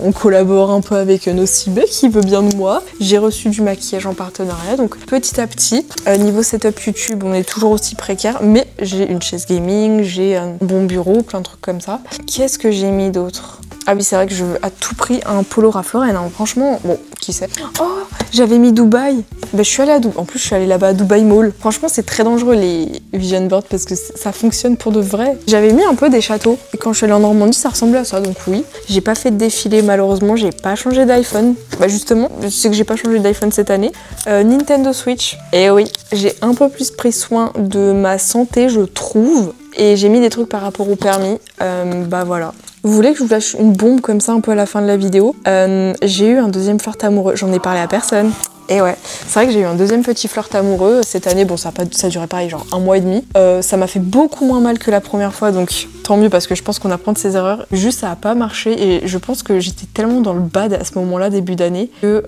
on collabore un peu avec Nocibé qui veut bien de moi. J'ai reçu du maquillage en partenariat, donc petit à petit. Niveau setup YouTube, on est toujours aussi précaire, mais j'ai une chaise gaming, j'ai un bon bureau, plein de trucs comme ça. Qu'est-ce que j'ai mis d'autre? Ah oui, c'est vrai que je veux à tout prix un polo Ralph Lauren, hein. Franchement, bon, qui sait. Oh, j'avais mis Dubaï. Bah, je suis allée à Dubaï. En plus, je suis allée là-bas à Dubaï Mall. Franchement, c'est très dangereux les vision boards parce que ça fonctionne pour de vrai. J'avais mis un peu des châteaux. Et quand je suis allée en Normandie, ça ressemblait à ça, donc oui. J'ai pas fait de défilé, malheureusement, j'ai pas changé d'iPhone. Bah, justement, je sais que j'ai pas changé d'iPhone cette année. Nintendo Switch. Et oui, j'ai un peu plus pris soin de ma santé, je trouve. Et j'ai mis des trucs par rapport au permis. Bah voilà. Vous voulez que je vous lâche une bombe comme ça un peu à la fin de la vidéo? J'ai eu un deuxième flirt amoureux, j'en ai parlé à personne. Et ouais, c'est vrai que j'ai eu un deuxième petit flirt amoureux cette année, bon ça a duré pareil genre 1 mois et demi. Ça m'a fait beaucoup moins mal que la première fois, donc tant mieux parce que je pense qu'on apprend de ses erreurs. Juste ça a pas marché et je pense que j'étais tellement dans le bad à ce moment-là, début d'année, que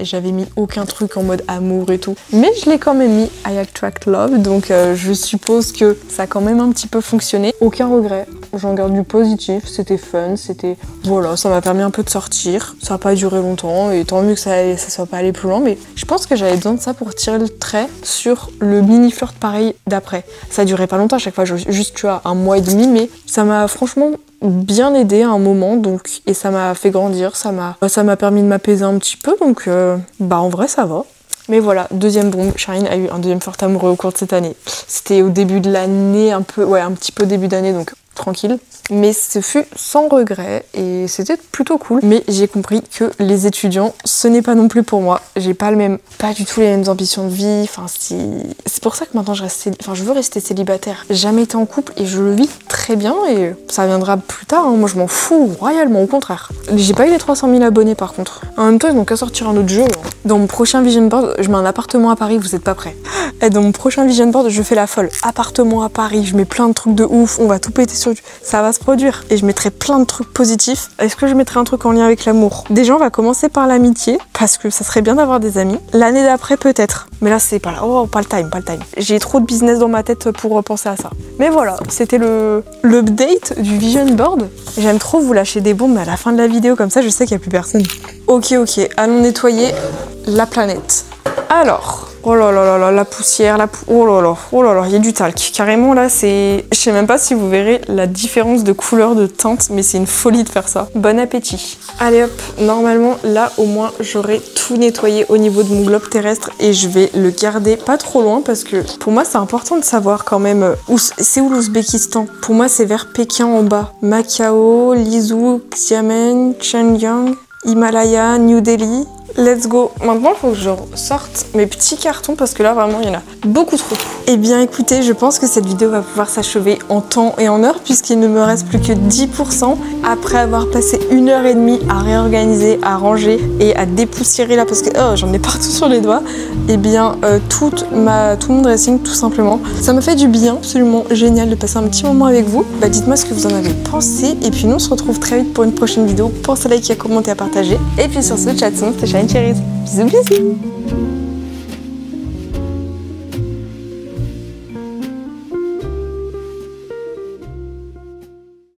j'avais mis aucun truc en mode amour et tout. Mais je l'ai quand même mis I Attract Love, donc je suppose que ça a quand même un petit peu fonctionné. Aucun regret, j'en garde du positif, c'était fun, c'était... Voilà, ça m'a permis un peu de sortir. Ça n'a pas duré longtemps et tant mieux que ça soit pas allé plus loin, mais je pense que j'avais besoin de ça pour tirer le trait sur le mini flirt pareil d'après. Ça durait pas longtemps à chaque fois, juste tu vois, 1 mois et demi, mais ça m'a franchement bien aidé à un moment, donc, et ça m'a fait grandir, ça m'a permis de m'apaiser un petit peu, donc bah en vrai ça va. Mais voilà, deuxième bombe, Charline a eu un deuxième flirt amoureux au cours de cette année. C'était au début de l'année, un petit peu début d'année, donc tranquille. Mais ce fut sans regret et c'était plutôt cool. Mais j'ai compris que les étudiants, ce n'est pas non plus pour moi. J'ai pas du tout les mêmes ambitions de vie. Enfin, c'est pour ça que maintenant je veux rester célibataire. J'ai jamais été en couple et je le vis très bien et ça viendra plus tard. Hein. Moi, je m'en fous royalement, au contraire. J'ai pas eu les 300 000 abonnés par contre. En même temps, ils n'ont qu'à sortir un autre jeu. Dans mon prochain vision board, je mets un appartement à Paris, vous êtes pas prêts. Et dans mon prochain vision board, je fais la folle. Appartement à Paris, je mets plein de trucs de ouf, on va tout péter sur... Ça va se produire. Et je mettrai plein de trucs positifs. Est-ce que je mettrai un truc en lien avec l'amour? Déjà, on va commencer par l'amitié, parce que ça serait bien d'avoir des amis. L'année d'après, peut-être. Mais là, c'est pas là. Oh, pas le time. J'ai trop de business dans ma tête pour penser à ça. Mais voilà, c'était l'update du vision board. J'aime trop vous lâcher des bombes à la fin de la vidéo, comme ça, je sais qu'il n'y a plus personne. Ok, allons nettoyer la planète. Alors... Oh là là là, la poussière, oh là là, il y a du talc. Carrément là, je sais même pas si vous verrez la différence de couleur, de teinte, mais c'est une folie de faire ça. Bon appétit. Allez hop, normalement là au moins j'aurai tout nettoyé au niveau de mon globe terrestre et je vais le garder pas trop loin parce que pour moi c'est important de savoir quand même c'est où l'Ouzbékistan. Pour moi c'est vers Pékin en bas. Macao, Lizhou, Xiamen, Shenyang, Himalaya, New Delhi. Let's go. Maintenant, il faut que je sorte mes petits cartons parce que là, vraiment, il y en a beaucoup trop. Eh bien, écoutez, je pense que cette vidéo va pouvoir s'achever en temps et en heure puisqu'il ne me reste plus que 10% après avoir passé 1h30 à réorganiser, à ranger et à dépoussiérer là parce que j'en ai partout sur les doigts. Eh bien, tout mon dressing, tout simplement. Ça me fait du bien, absolument génial de passer un petit moment avec vous. Bah, dites-moi ce que vous en avez pensé et puis nous, on se retrouve très vite pour une prochaine vidéo. Pensez à liker, à commenter, à partager. Et puis sur ce, chat, c'était Charline Cherries. Bisous, bisous.